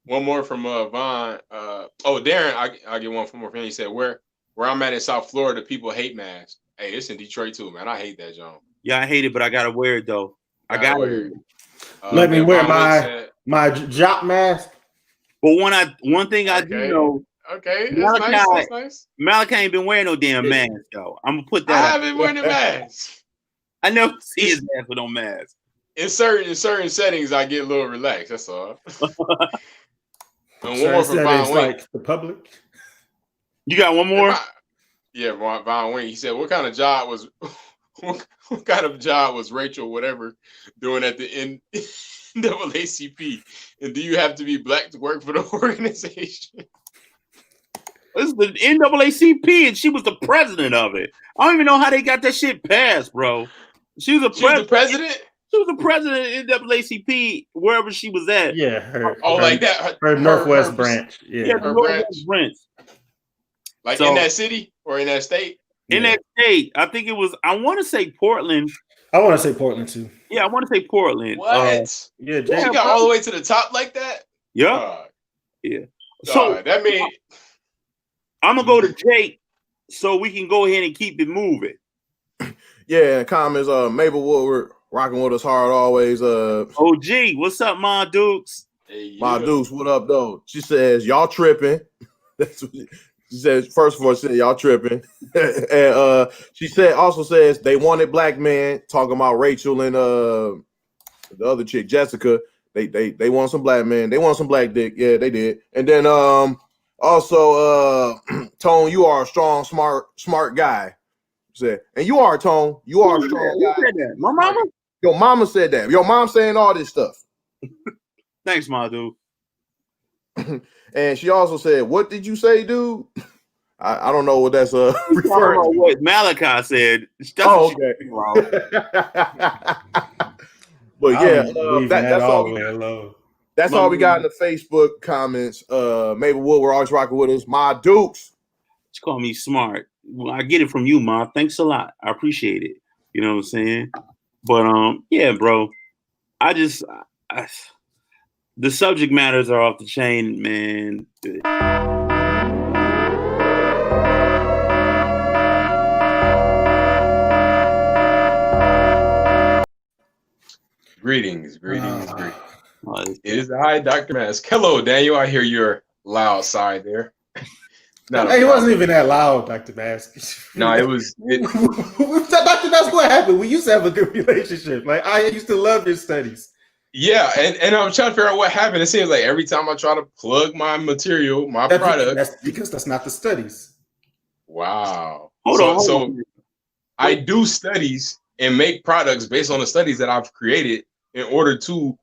one more from Vaughn. Darren, I'll get one from more from him. He said, where I'm at in South Florida, people hate masks. Hey, it's in Detroit too, man. I hate that, John. Yeah, I hate it, but I gotta wear it though. I gotta wear it. Let me wear my job mask. But one thing I do know. Okay, that's nice. Malachi ain't been wearing no damn mask, though. I'm gonna put that. I haven't wearing a mask. I never see his ass with no mask. In certain settings, I get a little relaxed. That's all. And one more from Von Wink. Like the public. You got one more? Yeah, Von Wink. He said, "What kind of job was Rachel whatever doing at the NAACP? And do you have to be black to work for the organization?" This is the NAACP, and she was the president of it. I don't even know how they got that shit passed, bro. She was the president. She was the president of NAACP wherever she was at. Yeah, her Northwest branch. Yeah, her Northwest branch. Like in that city or in that state? In that state, I think it was. I want to say Portland. I want to say Portland too. Yeah, I want to say Portland. What? She got all the way to the top like that? Yeah. Yeah. So that means I'm gonna go to Jake so we can go ahead and keep it moving. Yeah, comments. Mabel Woodward rocking with us hard always. OG, what's up, Ma Dukes? Hey, Ma Dukes, what up, though? She says y'all tripping. That's what she says. First of all, she said y'all tripping, and she also says they wanted black men. Talking about Rachel and the other chick, Jessica. They want some black men. They want some black dick. Yeah, they did. And then also Tone, you are a strong, smart guy. Said, and you are, Tone. You are a strong guy. Who said that? My mama? Your mama said that. Your mom saying all this stuff. Thanks, my dude. And she also said, "What did you say, dude?" I don't know what that's referring to. What Malachi said. Okay. But yeah, that's all. That's all we got in the Facebook comments. Mabel Woodward always rocking with us. My Dukes. She called me smart. Well, I get it from you, Ma. Thanks a lot. I appreciate it. You know what I'm saying? But yeah, bro. The subject matters are off the chain, man. Greetings. It is I, Dr. Mask. Hello, Daniel. I hear your loud side there. It wasn't even that loud, Dr. Mask. No, it was. Dr. Mask, what happened? We used to have a good relationship. Like, I used to love your studies. Yeah, and I'm trying to figure out what happened. It seems like every time I try to plug my material, product. That's because that's not the studies. Wow. Hold on. I do studies and make products based on the studies that I've created in order to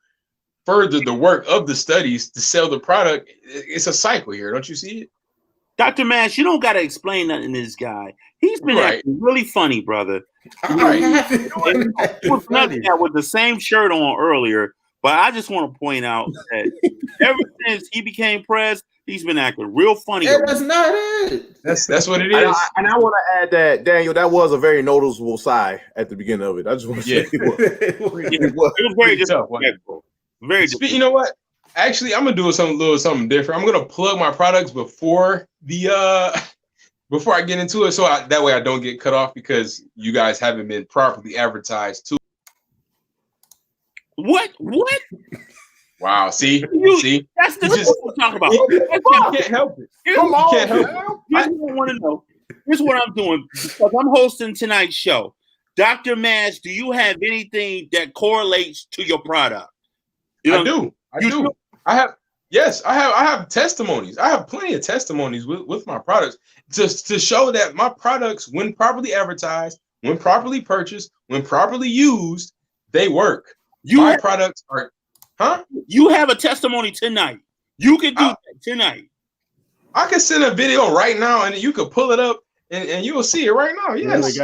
further the work of the studies to sell the product. It's a cycle here. Don't you see it? Dr. Mash, you don't got to explain nothing to this guy. He's been acting really funny, brother. With the same shirt on earlier, but I just want to point out that ever since he became press, He's been acting real funny. Yeah, that's not it. That's what it And is. I want to add that, Daniel, that was a very noticeable sigh at the beginning of it. I just want to say it was. It was very Pretty tough, wasn't it? disrespectful. Very You know what? Actually, I'm gonna do something different. I'm gonna plug my products before before I get into it, so that way I don't get cut off because you guys haven't been properly advertised too. What? Wow. See. That's the just- what we're talking about. You can't help it. Come on, can't help man. Here's what I want to know. Here's what I'm doing because I'm hosting tonight's show. Dr. Mash, do you have anything that correlates to your product? I do. I have testimonies. I have plenty of testimonies with my products to show that my products, when properly advertised, when properly purchased, when properly used, they work. My products are, You have a testimony tonight. You can do that tonight. I can send a video right now, and you could pull it up, and you will see it right now. Yes,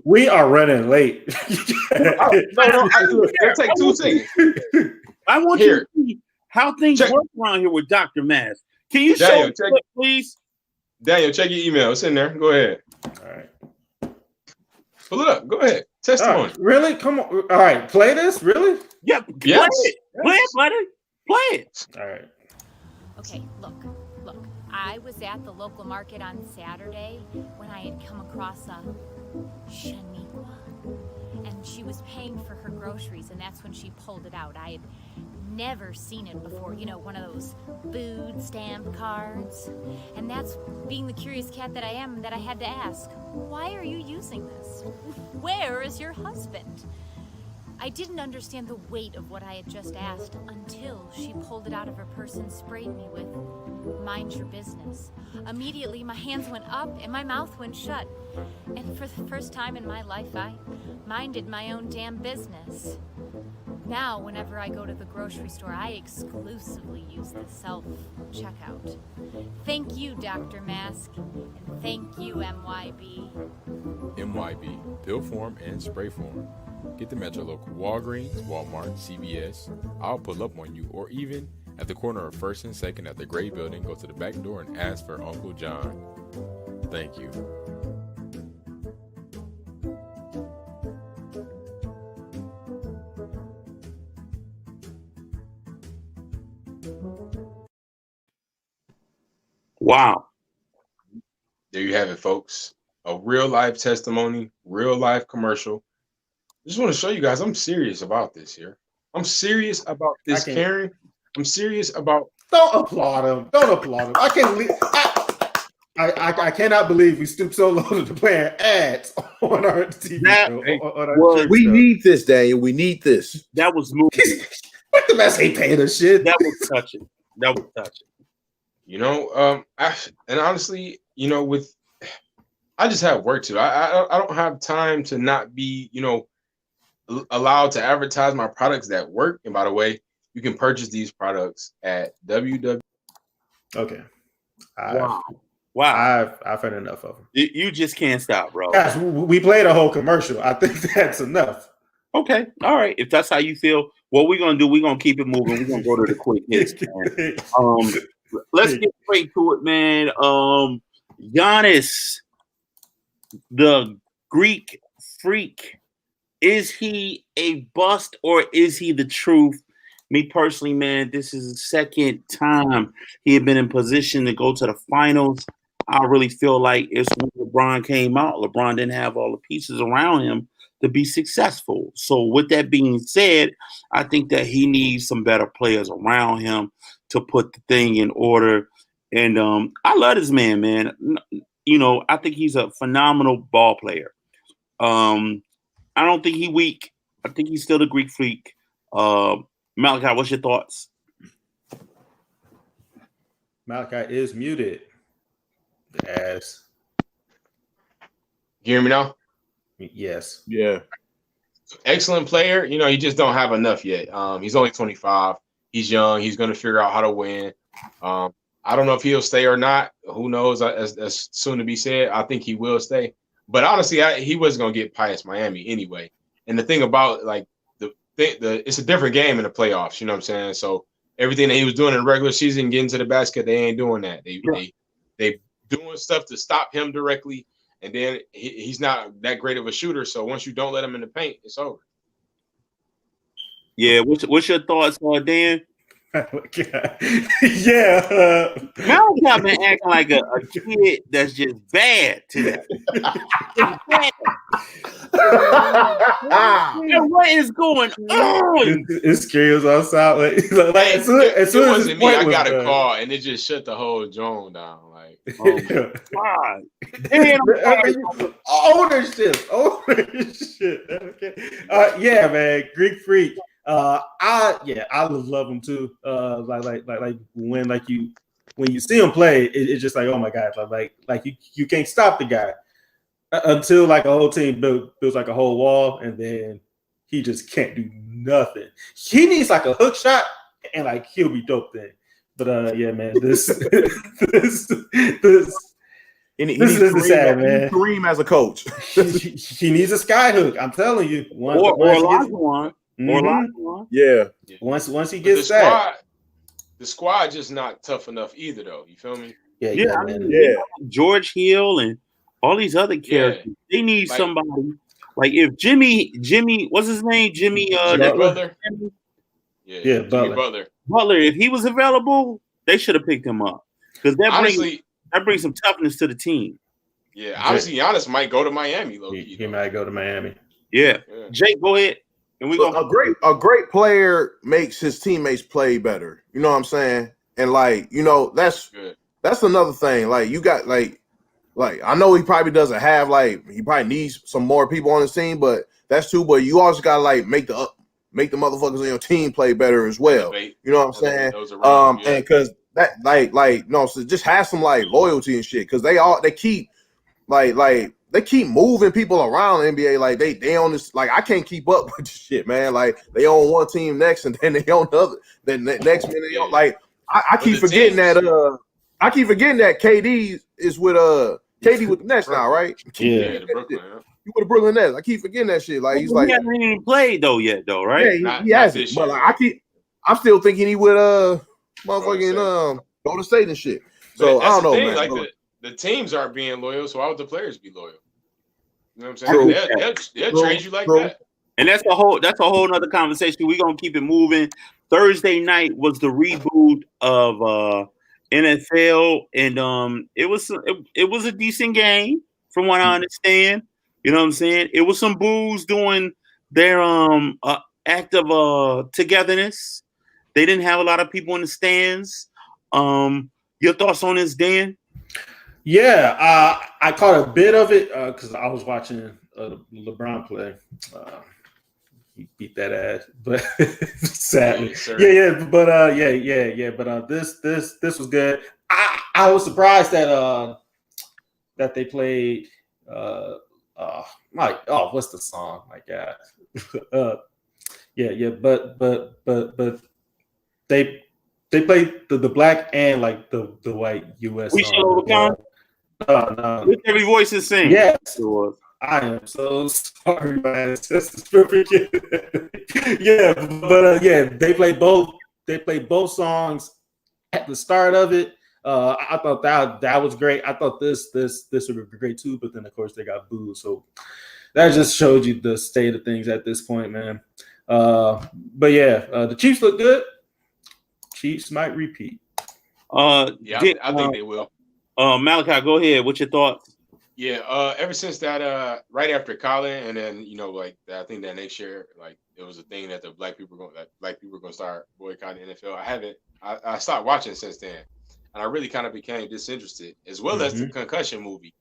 We are running late. It'll take 2 seconds. I want you to see how things work around here with Dr. Mash. Can you show me, please? Daniel, check your email. It's in there. Go ahead. All right. Pull it up. Go ahead. Testimony. Right. Really? Come on. All right. Play this? Really? Yeah. Yes. Play it, buddy. Play it. All right. Okay, look. I was at the local market on Saturday when I had come across a Shaniqua, and she was paying for her groceries, and that's when she pulled it out. I had never seen it before, one of those food stamp cards. And that's being the curious cat that I am, that I had to ask, why are you using this? Where is your husband? I didn't understand the weight of what I had just asked until she pulled it out of her purse and sprayed me with, mind your business. Immediately, my hands went up and my mouth went shut. And for the first time in my life, I minded my own damn business. Now, whenever I go to the grocery store, I exclusively use the self-checkout. Thank you, Dr. Mask, and thank you, MYB. MYB, pill form and spray form. Get them at your local Walgreens, Walmart, CVS. I'll pull up on you, or even at the corner of 1st and 2nd at the Gray Building, go to the back door and ask for Uncle John. Thank you. Wow. There you have it, folks. A real life testimony, real life commercial. Just want to show you guys I'm serious about this here. I'm serious about this, Karen. I'm serious about. Don't applaud him. I can't believe. I cannot believe we stooped so low to playing ads on our TV show. We need this, Daniel. We need this. That was moving. What the mess ain't paying us shit? That was touching. And honestly, I just have work to do. I don't have time to not be, allowed to advertise my products that work. And by the way, you can purchase these products at www. Okay. Wow. I've had enough of them. You just can't stop, bro. Guys, we played a whole commercial. I think that's enough. Okay. All right. If that's how you feel, what we're gonna do, we're gonna keep it moving. We're gonna go to the quick hits, man. Let's get straight to it, man. Giannis, the Greek freak, is he a bust or is he the truth? Me personally, man, this is the second time he had been in position to go to the finals. I really feel like it's when LeBron came out. LeBron didn't have all the pieces around him to be successful. So with that being said, I think that he needs some better players around him to put the thing in order. And I love this man. I think he's a phenomenal ball player. I don't think he's weak. I think he's still the Greek freak. Malachi, what's your thoughts? Malachi is muted. Yes. You hear me now? Yes. Yeah. Excellent player. He just don't have enough yet. He's only 25. He's young. He's going to figure out how to win. I don't know if he'll stay or not. Who knows? As soon to be said. I think he will stay. But honestly, he wasn't going to get past Miami anyway. And the thing about it's a different game in the playoffs. You know what I'm saying? So everything that he was doing in the regular season, getting to the basket, they ain't doing that. They doing stuff to stop him directly, and then he's not that great of a shooter. So once you don't let him in the paint, it's over. Yeah, what's your thoughts on Dan? Yeah. Malachi been acting like a kid that's just bad today. Man, what is going on? It's scales outside. Like as soon it as wasn't me. I got a done. call, and it just shut the whole drone down. Like, Oh my God. Damn, Ownership. Okay. Yeah, man. Greek freak. I love him too. Like when you see him play, it's just like, oh my God, like you can't stop the guy until like a whole team builds like a whole wall, and then he just can't do nothing. He needs like a hook shot, and like he'll be dope then. But yeah, man, this He needs is the sad, man. He needs Kareem as a coach. he needs a sky hook. I'm telling you. Or Olajuwon. Yeah. Once he but gets that. the squad just not tough enough either, though. You feel me? Yeah, I man. mean, Yeah. George Hill and all these other characters. They need Like- somebody. Like if Jimmy, what's his name? Jimmy Butler. Yeah, Jimmy Butler. Butler. If he was available, they should have picked him up because Honestly, that brings some toughness to the team. yeah. Honestly, Giannis might go to Miami. Low key, He might go to Miami. Yeah. Yeah. Jake, go ahead. And we Look, gonna a great player makes his teammates play better. You know what I'm saying? And like, that's Good. that's another thing. Like you got like I know he probably doesn't have he probably needs some more people on his team, but that's too. But you also gotta like make the motherfuckers on your team play better as well. You know what I'm saying? And because that so just have some like loyalty and shit, because they keep they keep moving people around the NBA. Like they on this, like I can't keep up with this shit, man. Like they on one team next, and then they on the other. Then next minute they on, like I keep forgetting that I keep forgetting that KD is with KD with the Nets now, right? Yeah, the Brooklyn. Yeah. You with the Brooklyn Nets. I keep forgetting that shit. Like he's like, he hasn't even played yet, right? Yeah, he hasn't. But like I'm still thinking he would motherfucking Golden State and shit. So I don't know, man. Like the teams aren't being loyal, so why would the players be loyal? You know what I'm saying? They'll trade you like that. And that's a whole nother conversation. We're gonna keep it moving. Thursday night was the reboot of NFL, and it was a decent game from what I understand. You know what I'm saying? It was some boos doing their act of togetherness. They didn't have a lot of people in the stands. Your thoughts on this, Dan? Yeah, I caught a bit of it because I was watching LeBron play. He beat that ass, but sadly, But this was good. I was surprised that they played what's the song? My God, but they played the black and like the white U.S. We song. No. With every voice is sing. Yes, it was. I am so sorry, man. They played both. They played both songs at the start of it. I thought that was great. I thought this would be great too, but then of course they got booed. So that just showed you the state of things at this point, man. The Chiefs look good. Chiefs might repeat. I think they will. Malachi, go ahead. What's your thoughts? Yeah, ever since that, right after Colin, and then I think that next year, like it was a thing that black people were going to start boycotting the NFL. I stopped watching since then, and I really kind of became disinterested, as well as the concussion movie.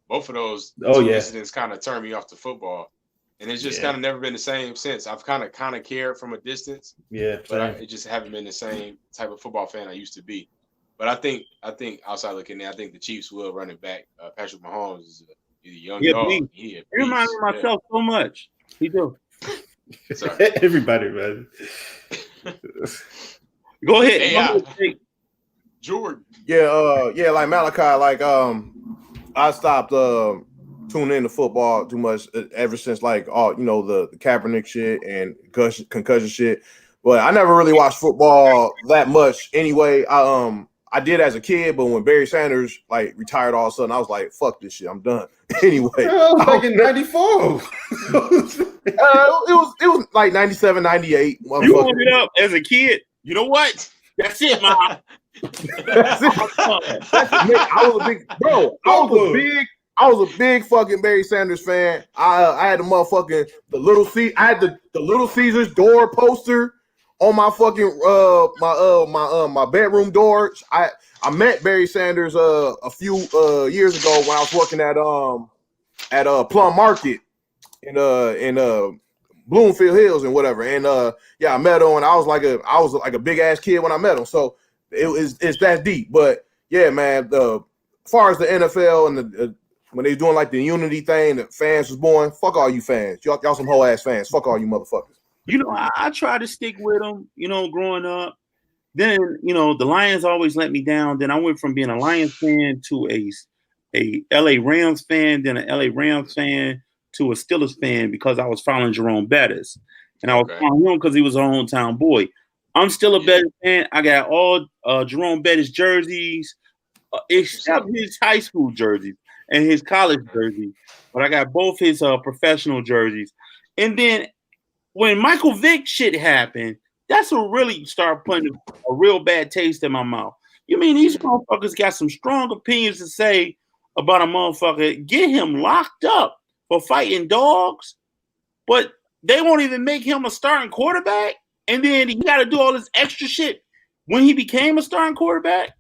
Both of those incidents kind of turned me off to football, and it's just kind of never been the same since. I've kind of cared from a distance, but it just haven't been the same type of football fan I used to be. But I think outside looking in, I think the Chiefs will run it back. Patrick Mahomes is a young dog. He reminds me of myself so much. He do. Everybody, man. Go ahead. Jordan. Yeah, like Malachi, I stopped tuning into football too much ever since the Kaepernick shit and concussion shit. But I never really watched football that much anyway. I did as a kid, but when Barry Sanders like retired all of a sudden, I was like, fuck this shit, I'm done. Anyway. It was like in 94. It was like 97, 98. You warmed it up as a kid. You know what? That's it, Mom. That's it. I was a big fucking Barry Sanders fan. I had the motherfucking the Little Caesars door poster on my fucking my bedroom door. I met Barry Sanders a few years ago when I was working at Plum Market in Bloomfield Hills and whatever. And I met him, and I was like a big ass kid when I met him. So it's that deep. But yeah, man, as far as the NFL and when they doing like the unity thing, the fans was born. Fuck all you fans. Y'all some whole ass fans. Fuck all you motherfuckers. You know, I try to stick with them, you know, growing up. Then, you know, the Lions always let me down. Then I went from being a Lions fan to a LA Rams fan, then an LA Rams fan to a Steelers fan because I was following Jerome Bettis. And I was following him because he was a hometown boy. I'm still a Bettis fan. I got all Jerome Bettis jerseys, except his high school jerseys and his college jerseys. But I got both his professional jerseys. And then when Michael Vick shit happened, that's what really started putting a real bad taste in my mouth. You mean these motherfuckers got some strong opinions to say about a motherfucker, get him locked up for fighting dogs, but they won't even make him a starting quarterback? And then he got to do all this extra shit when he became a starting quarterback?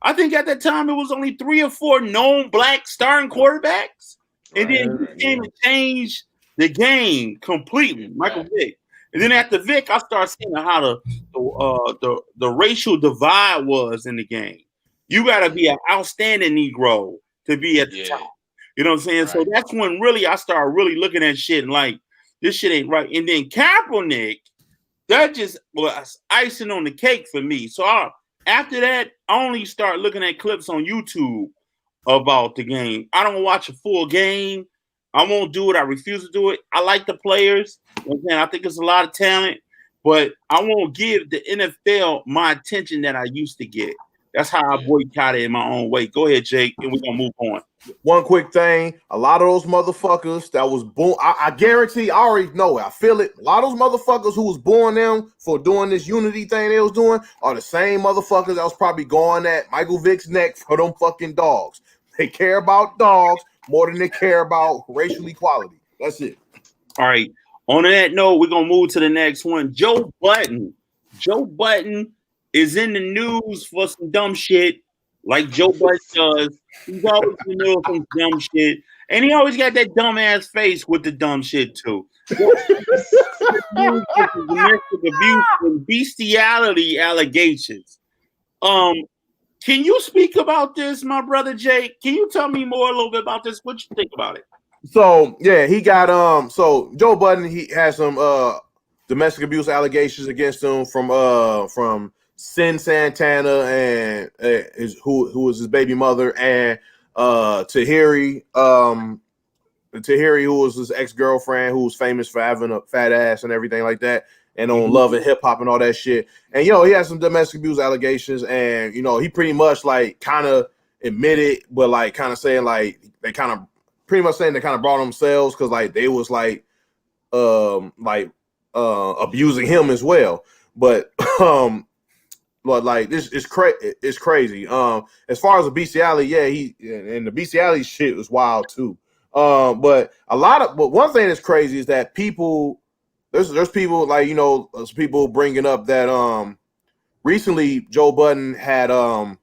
I think at that time it was only 3 or 4 known black starting quarterbacks. And then he came and changed the game completely, Michael Vick. And then after Vick, I started seeing how the racial divide was in the game. You got to be an outstanding Negro to be at the top. You know what I'm saying? Right. So that's when really I started really looking at shit and like, this shit ain't right. And then Kaepernick, that just was icing on the cake for me. So after that, I only start looking at clips on YouTube about the game. I don't watch a full game. I won't do it. I refuse to do it. I like the players. I think it's a lot of talent, but I won't give the NFL my attention that I used to get. That's how I boycott it in my own way. Go ahead, Jake, and we're going to move on. One quick thing. A lot of those motherfuckers that was born, I guarantee, I already know it. I feel it. A lot of those motherfuckers who was born them for doing this unity thing they was doing are the same motherfuckers that was probably going at Michael Vick's neck for them fucking dogs. They care about dogs more than they care about racial equality. That's it. All right. On that note, we're going to move to the next one. Joe Budden. Joe Budden is in the news for some dumb shit like Joe Budden does. He's always in the news for some dumb shit. And he always got that dumb ass face with the dumb shit too. Domestic abuse and bestiality allegations. Can you speak about this, my brother Jake? Can you tell me a little bit about this? What you think about it? So yeah, he got so Joe Budden, he has some domestic abuse allegations against him from Sin Santana and who was his baby mother, and Tahiri, who was his ex-girlfriend, who was famous for having a fat ass and everything like that, and on Love and Hip Hop and all that shit. And he has some domestic abuse allegations, and he pretty much like kind of admitted, but like kind of saying like they kind of pretty much saying they kind of brought themselves because like they was like abusing him as well. But like this is it's crazy. As far as the bestiality, and the bestiality shit was wild too. But one thing that's crazy is that there's people like there's people bringing up that recently Joe Budden had a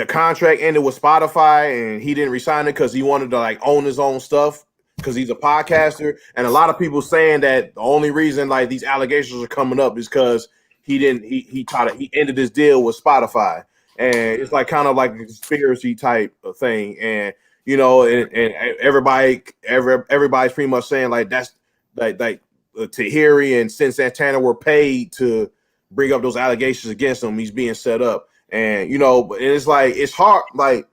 contract ended with Spotify and he didn't resign it because he wanted to like own his own stuff because he's a podcaster. And a lot of people saying that the only reason like these allegations are coming up is because he ended his deal with Spotify. And it's like kind of like a conspiracy type of thing. And and everybody's pretty much saying like that's like Tahiri and Sin Santana were paid to bring up those allegations against him. He's being set up. And but it's like it's hard. Like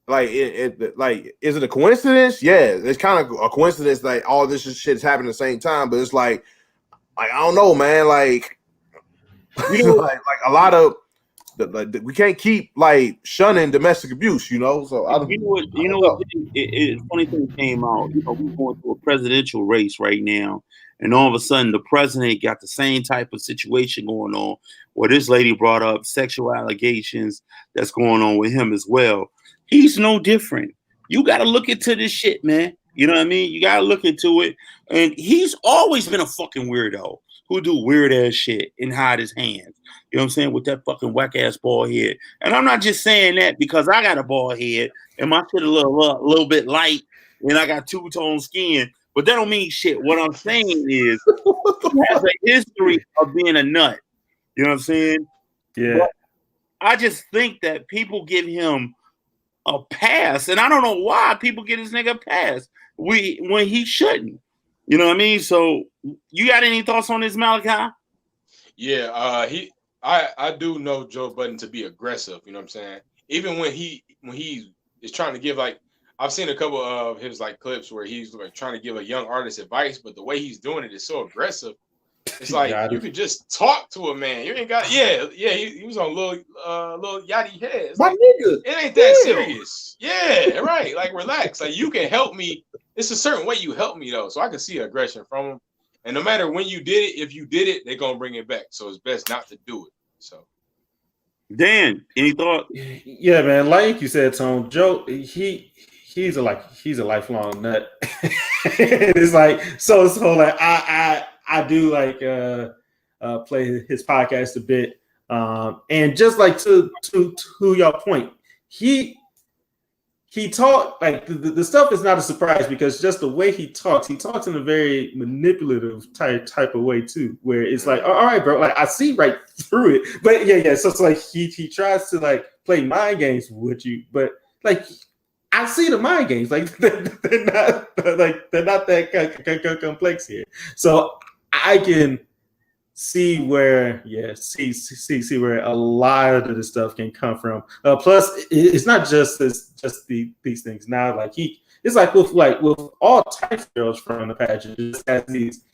is it a coincidence? Yeah, it's kind of a coincidence. Like all this shit is happening at the same time. But it's like I don't know, man. Like, You know, like a lot of we can't keep like shunning domestic abuse, you know. So I don't, you know what? I You know don't what? know. Funny thing came out. You know, we're going through a presidential race right now, and all of a sudden, the president got the same type of situation going on, where this lady brought up sexual allegations that's going on with him as well. He's no different. You got to look into this shit, man. You know what I mean? You got to look into it, and he's always been a fucking weirdo who do weird ass shit and hide his hands. You know what I'm saying? With that fucking whack ass bald head. And I'm not just saying that because I got a bald head and my shit a little bit light and I got two-tone skin. But that don't mean shit. What I'm saying is he has a history of being a nut. You know what I'm saying? Yeah. But I just think that people give him a pass. And I don't know why people get this nigga a pass when he shouldn't. You know what I mean? So you got any thoughts on this, Malachi? Yeah, I do know Joe Budden to be aggressive, you know what I'm saying? Even when he is trying to give, like, I've seen a couple of his like clips where he's like trying to give a young artist advice, but the way he's doing it is so aggressive. It's like you could just talk to a man. You ain't got he was on little Yachty head. It's My like, nigga, it ain't that serious. Yeah, right. Like, relax. Like, you can help me. It's a certain way you help me though. So I can see aggression from him. And no matter when you did it, if you did it, they're gonna bring it back. So it's best not to do it. So Dan, any thought? Yeah, man. Like you said, Tone, Joe, he's a lifelong nut. It's like so like I do like play his podcast a bit. And just like to your point, he talked like the stuff is not a surprise because just the way he talks in a very manipulative type of way too, where it's like, all right, bro, like I see right through it. But yeah. So it's like he tries to like play mind games with you, but like I see the mind games, like they're not that complex here. So I can see where see where a lot of the stuff can come from. Plus it's not just these things now. Like it's like with all types of girls from the pageant, just has these.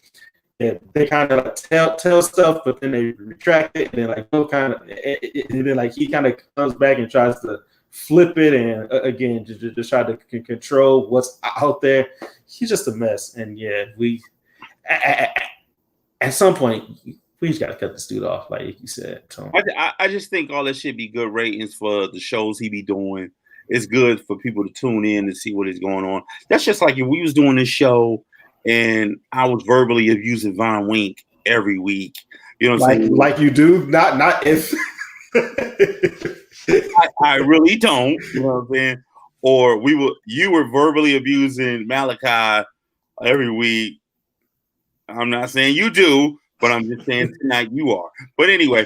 Yeah, they kind of like tell stuff, but then they retract it, and then like and then like he kind of comes back and tries to flip it, and again just try to control what's out there. He's just a mess, and yeah, at some point, we just got to cut this dude off, like you said, Tom. I just think all that should be good ratings for the shows he be doing. It's good for people to tune in to see what is going on. That's just like if we was doing this show and I was verbally abusing Von Wink every week. You know what I'm saying? Like you do, not if. I really don't. You know what I'm saying? Or you were verbally abusing Malachi every week. I'm not saying you do, but I'm just saying tonight you are. But anyway,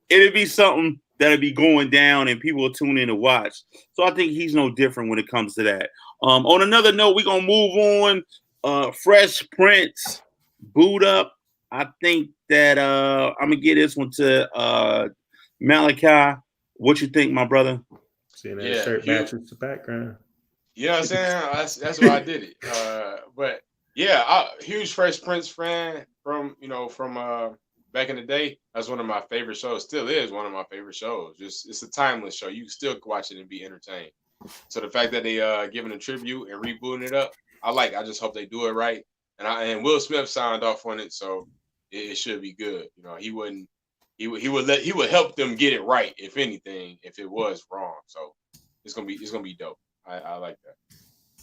it'd be something that'd be going down and people will tune in to watch. So I think he's no different when it comes to that. On another note, we're gonna move on. Fresh Prince, boot up. I think that I'm gonna get this one to Malachi. What you think, my brother? Seeing that shirt matches the background. You know what I'm saying? That's why I did it. But yeah, huge Fresh Prince fan from back in the day. That's one of my favorite shows. Still is one of my favorite shows. Just it's a timeless show. You can still watch it and be entertained. So the fact that they giving a tribute and rebooting it up, I just hope they do it right. And Will Smith signed off on it, so it should be good. You know, he would help them get it right, if anything, if it was wrong. So it's gonna be dope. I like that.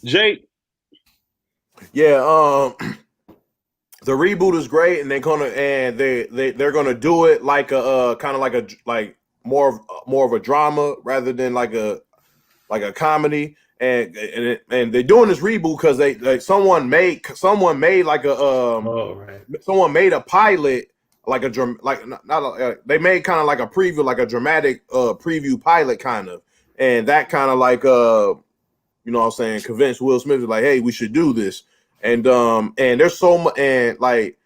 Jake. Yeah, the reboot is great, and they're gonna do it like a kind of like more of a drama rather than like a comedy. And they're doing this reboot because someone made like a someone made a pilot like they made kind of like a preview, like a dramatic preview pilot kind of, and that kind of like you know what I'm saying, convinced Will Smith like, hey, we should do this. And there's so much, and like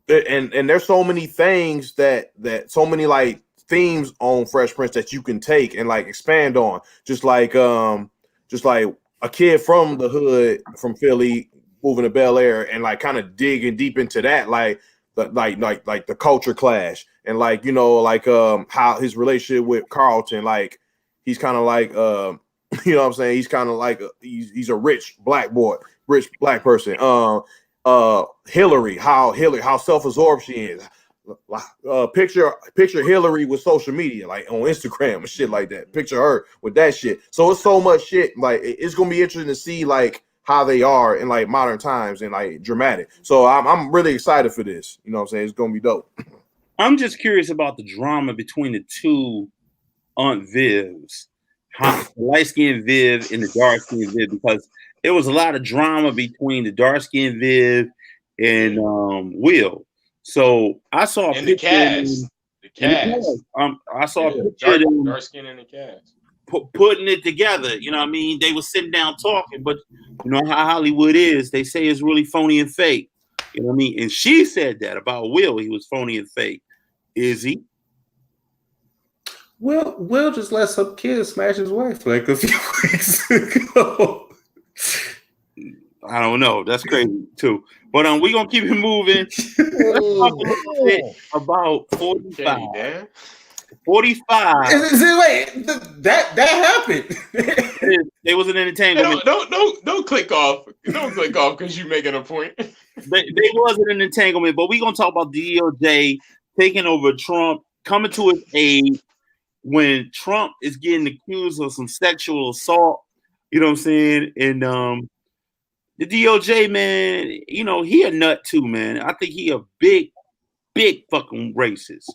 and there's so many things that so many like themes on Fresh Prince that you can take and like expand on. Just like a kid from the hood from Philly moving to Bel Air and like kind of digging deep into that, like the culture clash and like how his relationship with Carlton, like he's kind of like you know what I'm saying, he's kind of like he's a rich black person. Hillary, how self-absorbed she is. Picture Hillary with social media, like on Instagram and shit like that. Picture her with that shit. So it's so much shit. Like it's gonna be interesting to see like how they are in like modern times and like dramatic. So I'm really excited for this. You know what I'm saying? It's gonna be dope. I'm just curious about the drama between the two Aunt Vivs, the light-skinned Viv and the dark-skinned Viv, because there was a lot of drama between the dark-skinned Viv and Will. So I saw in the cast. I saw a picture of them dark skin in the cast. Putting it together. You know what I mean? They were sitting down talking, but you know how Hollywood is. They say it's really phony and fake. You know what I mean? And she said that about Will. He was phony and fake. Is he? Will just let some kid smash his wife like a few weeks ago. I don't know. That's crazy too. But we're gonna keep it moving. Let's talk a little bit about 45. 45. Wait, that happened. There was an entanglement. Don't click off. Don't click off because you're making a point. They wasn't an entanglement, but we're gonna talk about DOJ taking over Trump, coming to his aid when Trump is getting accused of some sexual assault. You know what I'm saying? And the DOJ, man, you know, he a nut too, man. I think he a big fucking racist.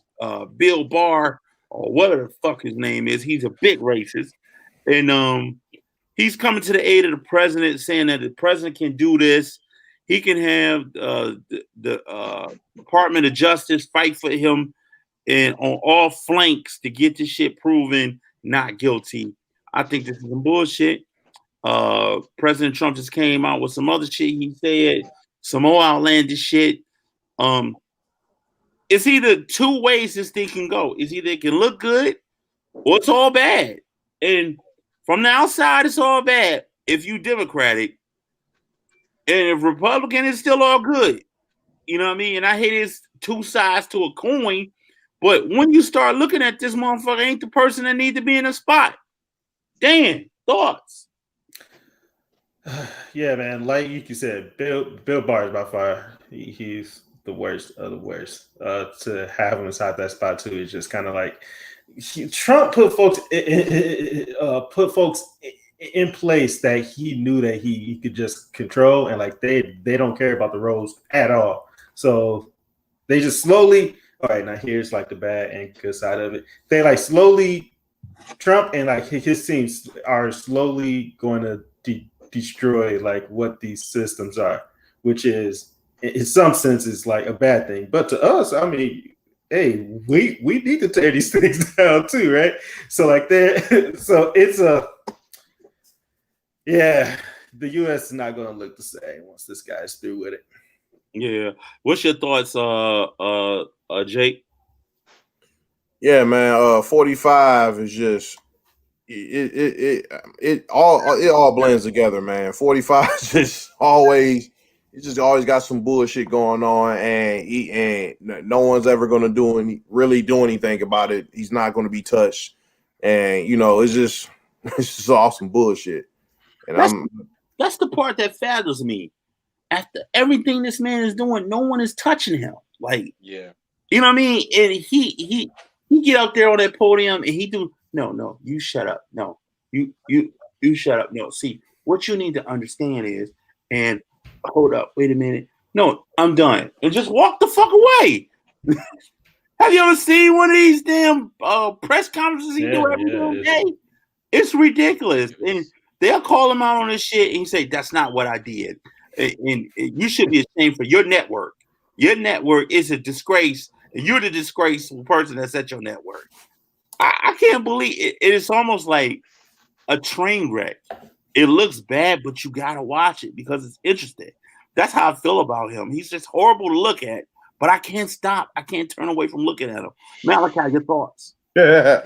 Bill Barr, or whatever the fuck his name is, he's a big racist. And he's coming to the aid of the president, saying that the president can do this. He can have the Department of Justice fight for him and on all flanks to get this shit proven not guilty. I think this is some bullshit. President Trump just came out with some other shit he said, some more outlandish shit. It's either two ways this thing can go. It's either it can look good or it's all bad. And from the outside, it's all bad if you Democratic. And if Republican, it's still all good. You know what I mean? And I hate it's two sides to a coin. But when you start looking at this motherfucker, ain't the person that need to be in a spot. Dan, thoughts? Yeah, man. Like you said, Bill Barr is by far he's the worst of the worst. To have him inside that spot too is just kind of like Trump put folks in place that he knew that he could just control, and like they don't care about the roles at all. So they just slowly. All right, now here's like the bad and good side of it. They like slowly Trump and like his teams are slowly going to destroy like what these systems are, which is in some senses like a bad thing. But to us, I mean, hey, we need to tear these things down too, right? So like that, so it's the U.S. is not going to look the same once this guy's through with it. Yeah. What's your thoughts, Jake? Yeah, man. 45 is just it all blends together, man. 45 just always got some bullshit going on, and no one's ever gonna do anything about it. He's not gonna be touched, and you know it's just all some bullshit. And that's the part that fathers me. After everything this man is doing, no one is touching him. Like, yeah, you know what I mean? And he get out there on that podium and he do no, you shut up. No, you shut up. No, see, what you need to understand is, and hold up, wait a minute. No, I'm done. And just walk the fuck away. Have you ever seen one of these damn press conferences he do every day? It's ridiculous. And they'll call him out on this shit and he say, that's not what I did. And you should be ashamed for your network. Your network is a disgrace, and you're the disgraceful person that's at your network. I can't believe it. It's almost like a train wreck. It looks bad, but you gotta watch it because it's interesting. That's how I feel about him. He's just horrible to look at, but I can't stop. I can't turn away from looking at him. Malachi, your thoughts? Yeah.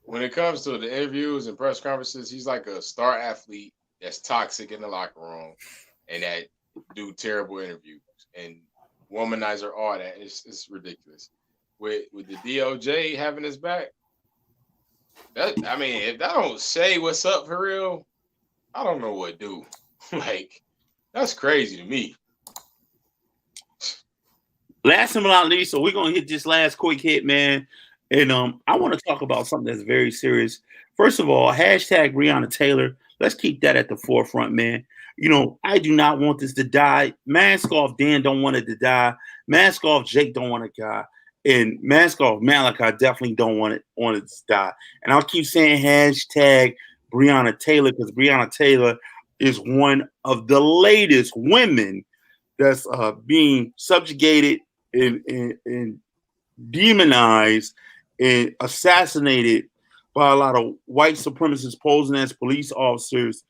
When it comes to the interviews and press conferences, he's like a star athlete that's toxic in the locker room. And that do terrible interviews and womanize her, all that. It's ridiculous. With the DOJ having his back, if that don't say what's up for real, I don't know what do. Like, that's crazy to me. Last but not least, so we're gonna hit this last quick hit, man. And I want to talk about something that's very serious. First of all, hashtag Breonna Taylor. Let's keep that at the forefront, man. I do not want this to die. Mask off Dan don't want it to die. Mask off Jake don't want it to die. And mask off Malachi definitely don't want it to die. And I'll keep saying hashtag Breonna Taylor because Breonna Taylor is one of the latest women that's being subjugated and demonized and assassinated by a lot of white supremacists posing as police officers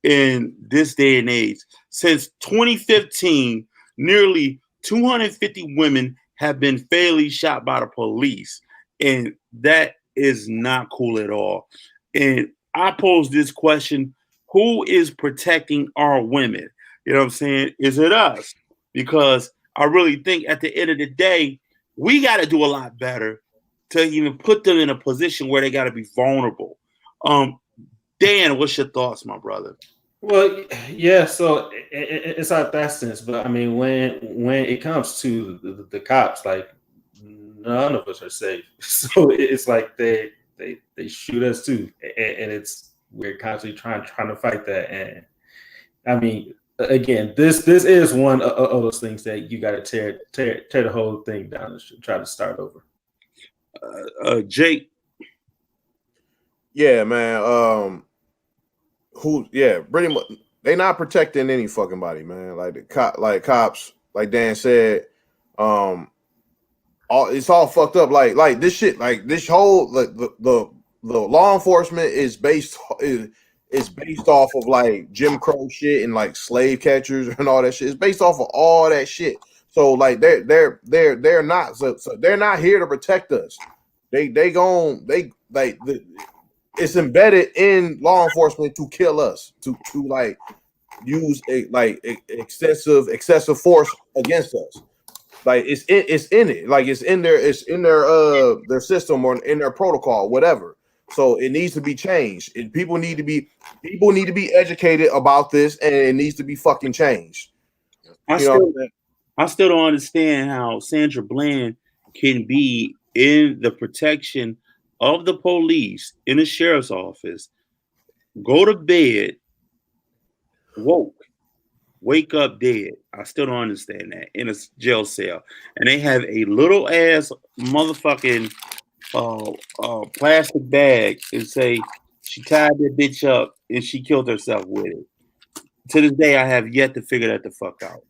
in this day and age. Since 2015, nearly 250 women have been fatally shot by the police, and that is not cool at all. And I pose this question: who is protecting our women? You know what I'm saying? Is it us? Because I really think at the end of the day, we got to do a lot better to even put them in a position where they got to be vulnerable. Dan, what's your thoughts, my brother? Well, yeah. So it's not that sense, but I mean, when it comes to the cops, like none of us are safe. So it's like they shoot us too, and we're constantly trying to fight that. And I mean, again, this is one of those things that you got to tear the whole thing down and try to start over. Jake. Yeah, man. Pretty much they not protecting any fucking body, man. Like the cops, like Dan said, it's all fucked up. Like this shit, like this whole the law enforcement is based off of like Jim Crow shit and like slave catchers and all that shit. It's based off of all that shit. So like they're not so they're not here to protect us. It's embedded in law enforcement to kill us, to like use excessive force against us. Like it's in it, like it's in their system or in their protocol, whatever. So it needs to be changed. And people need to be educated about this, and it needs to be fucking changed. I still don't understand how Sandra Bland can be in the protection of the police in the sheriff's office, go to bed, wake up dead. I still don't understand that in a jail cell. And they have a little ass motherfucking plastic bag and say she tied that bitch up and she killed herself with it. To this day, I have yet to figure that the fuck out.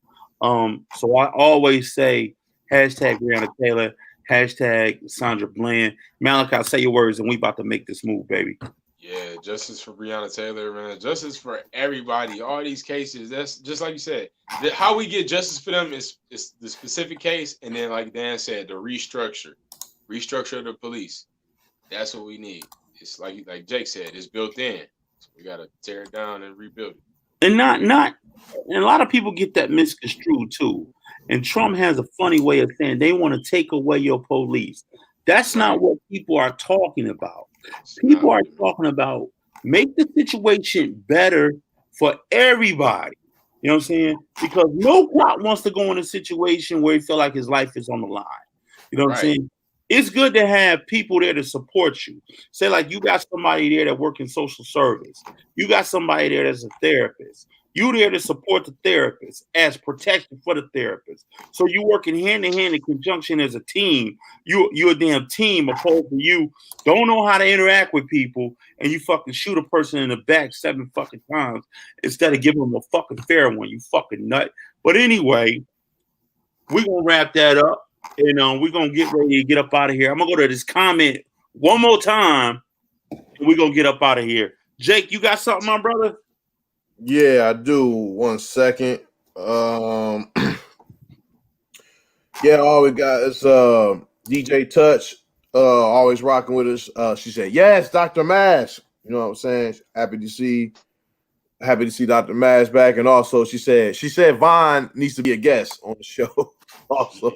So I always say hashtag Breonna Taylor, hashtag Sandra Bland. Malachi, say your words and we about to make this move, baby. Yeah, justice for Breonna Taylor, man. Justice for everybody. All these cases, that's just like you said. How we get justice for them is the specific case, and then like Dan said, the restructure of the police. That's what we need. It's like Jake said, it's built in. So we gotta tear it down and rebuild it. And and a lot of people get that misconstrued too. And Trump has a funny way of saying they want to take away your police. That's not what people are talking about. People are talking about make the situation better for everybody. You know what I'm saying? Because no cop wants to go in a situation where he feel like his life is on the line. You know what I'm saying? It's good to have people there to support you. Say like you got somebody there that work in social service. You got somebody there that's a therapist. You there to support the therapist as protection for the therapist. So you working hand in hand in conjunction as a team. You're a damn team opposed to you don't know how to interact with people and you fucking shoot a person in the back 7 fucking times instead of giving them a fucking fair one, you fucking nut. But anyway, we're gonna wrap that up and we're gonna get ready to get up out of here. I'm gonna go to this comment one more time and we're gonna get up out of here. Jake, you got something, my brother? Yeah, I do. 1 second. Yeah, all we got is DJ Touch, always rocking with us. She said, yes, Dr. Mash. You know what I'm saying? Happy to see Happy to see Dr. Mash back, and also she said Vaughn needs to be a guest on the show. Also,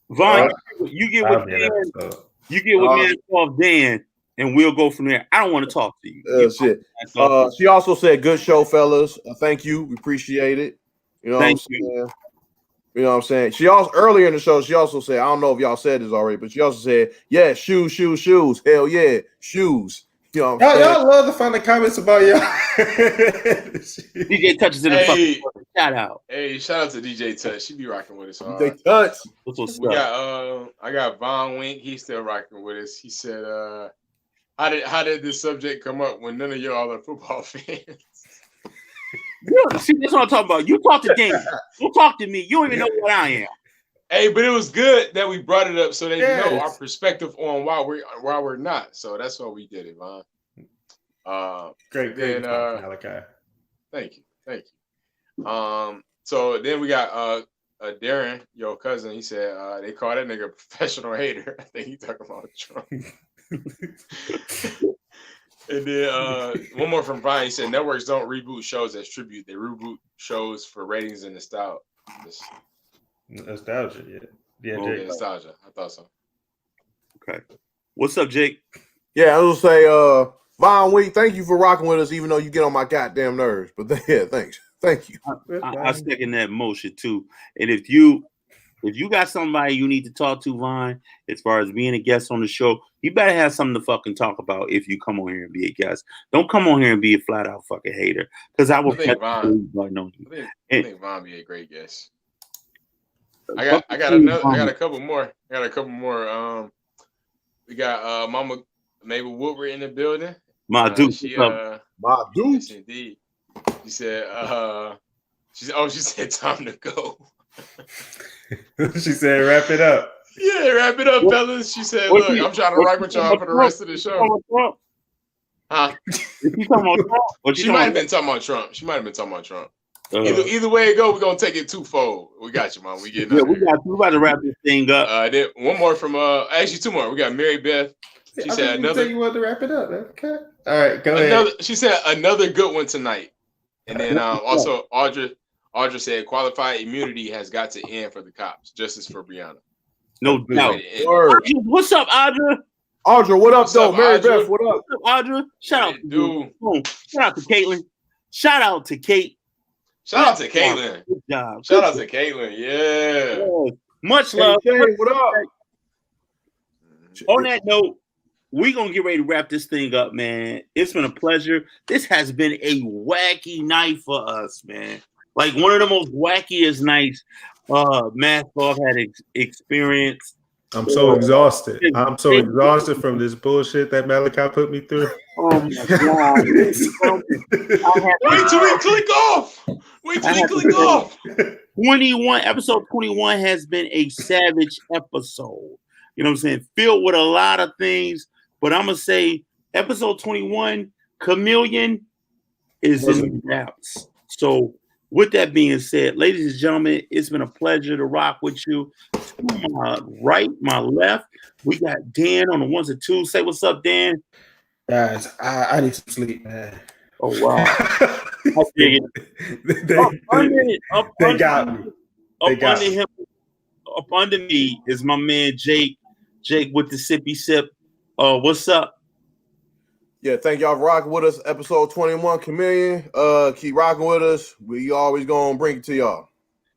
Vaughn, you get with Dan. You get with man called Dan, and we'll go from there. I don't want to talk to you. Shit. She also said, "Good show, fellas. Thank you. We appreciate it." You know what I'm saying? You know what I'm saying? She also earlier in the show, she also said, I don't know if y'all said this already, but she also said, yeah, shoes. Hell yeah, shoes. You know what I'm saying? Y'all love to find the comments about y'all. DJ Touch is in the fucking shout out. Hey, shout out to DJ Touch. She be rocking with us hard. DJ Touch. We got I got Von Wink. He's still rocking with us. He said, how did this subject come up when none of y'all are football fans? Yeah, see, that's what I'm talking about. You talk to Dan. You talk to me. You don't even know what I am. Hey, but it was good that we brought it up so they know our perspective on why we're not. So that's why we did it, man. Great, Malachi. Thank you. So then we got Darren, your cousin. He said they call that nigga a professional hater. I think he talking about Trump. And then one more from Brian. He said networks don't reboot shows as tribute. They reboot shows for ratings and nostalgia. Nostalgia, yeah. Nostalgia. I thought so. Okay. What's up, Jake? Yeah, I was gonna say, Von Wheat, thank you for rocking with us, even though you get on my goddamn nerves. But yeah, thanks. Thank you. I second that motion too. And if you got somebody you need to talk to, Vaughn, as far as being a guest on the show, you better have something to fucking talk about if you come on here and be a guest. Don't come on here and be a flat out fucking hater. Because I think Vaughn be a great guest. I got a couple more. We got Mama Mabel Woodward in the building. My dude. My dude. Yes, indeed. She said she said time to go. She said wrap it up. Yeah, wrap it up, fellas. She said, look, I'm trying to rock with y'all for the rest of the show. Huh? She might have been talking about Trump. Either way it go, we're gonna take it twofold. We got you, man. We about to wrap this thing up. Then one more from actually two more. We got Mary Beth. She said another. You wanted to wrap it up. Okay. All right, go ahead. She said another good one tonight. And then also Audra said qualified immunity has got to end for the cops. Justice for Breonna. No doubt. What's up, Audra? Audra, what up, though? Mary Beth, what up? Audra, shout out to you. Shout out to Caitlin. Shout out to Kate. Shout out to Caitlin. Good job. Shout out to Caitlin. Yeah. Much love. Hey, what up? On that note, we're going to get ready to wrap this thing up, man. It's been a pleasure. This has been a wacky night for us, man. Like one of the most wackiest nights Mask Off had experienced. I'm so exhausted. I'm so exhausted from this bullshit that Malachi put me through. Oh my God. Wait till we click off. 21, episode 21 has been a savage episode. You know what I'm saying? Filled with a lot of things. But I'm going to say episode 21, Chameleon is in the house. So with that being said, ladies and gentlemen, it's been a pleasure to rock with you. To my right, my left, we got Dan on the ones and twos. Say what's up, Dan. Guys, I need some sleep, man. Oh, wow. They got me. Up under me is my man, Jake. Jake with the sippy sip. What's up? Yeah, thank y'all for rocking with us. Episode 21, Chameleon. Keep rocking with us. We always gonna bring it to y'all.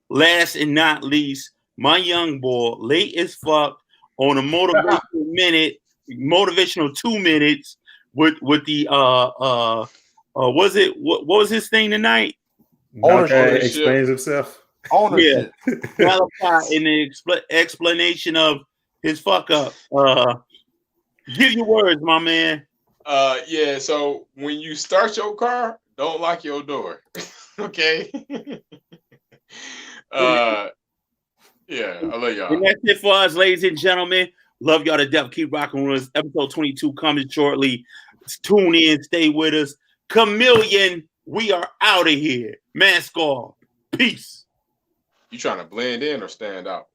Last and not least, my young boy, late as fuck, on a motivational 2 minutes with the what was his thing tonight? Ownership. Explains himself. Ownership. Yeah. Malachi in the explanation of his fuck up. Give your words, my man. Yeah, so when you start your car, don't lock your door. Okay. Yeah, I love y'all. And that's it for us, ladies and gentlemen. Love y'all to death. Keep rocking with us. Episode 22 coming shortly. Tune in, stay with us. Chameleon, we are out of here. Mask off. Peace. You trying to blend in or stand out?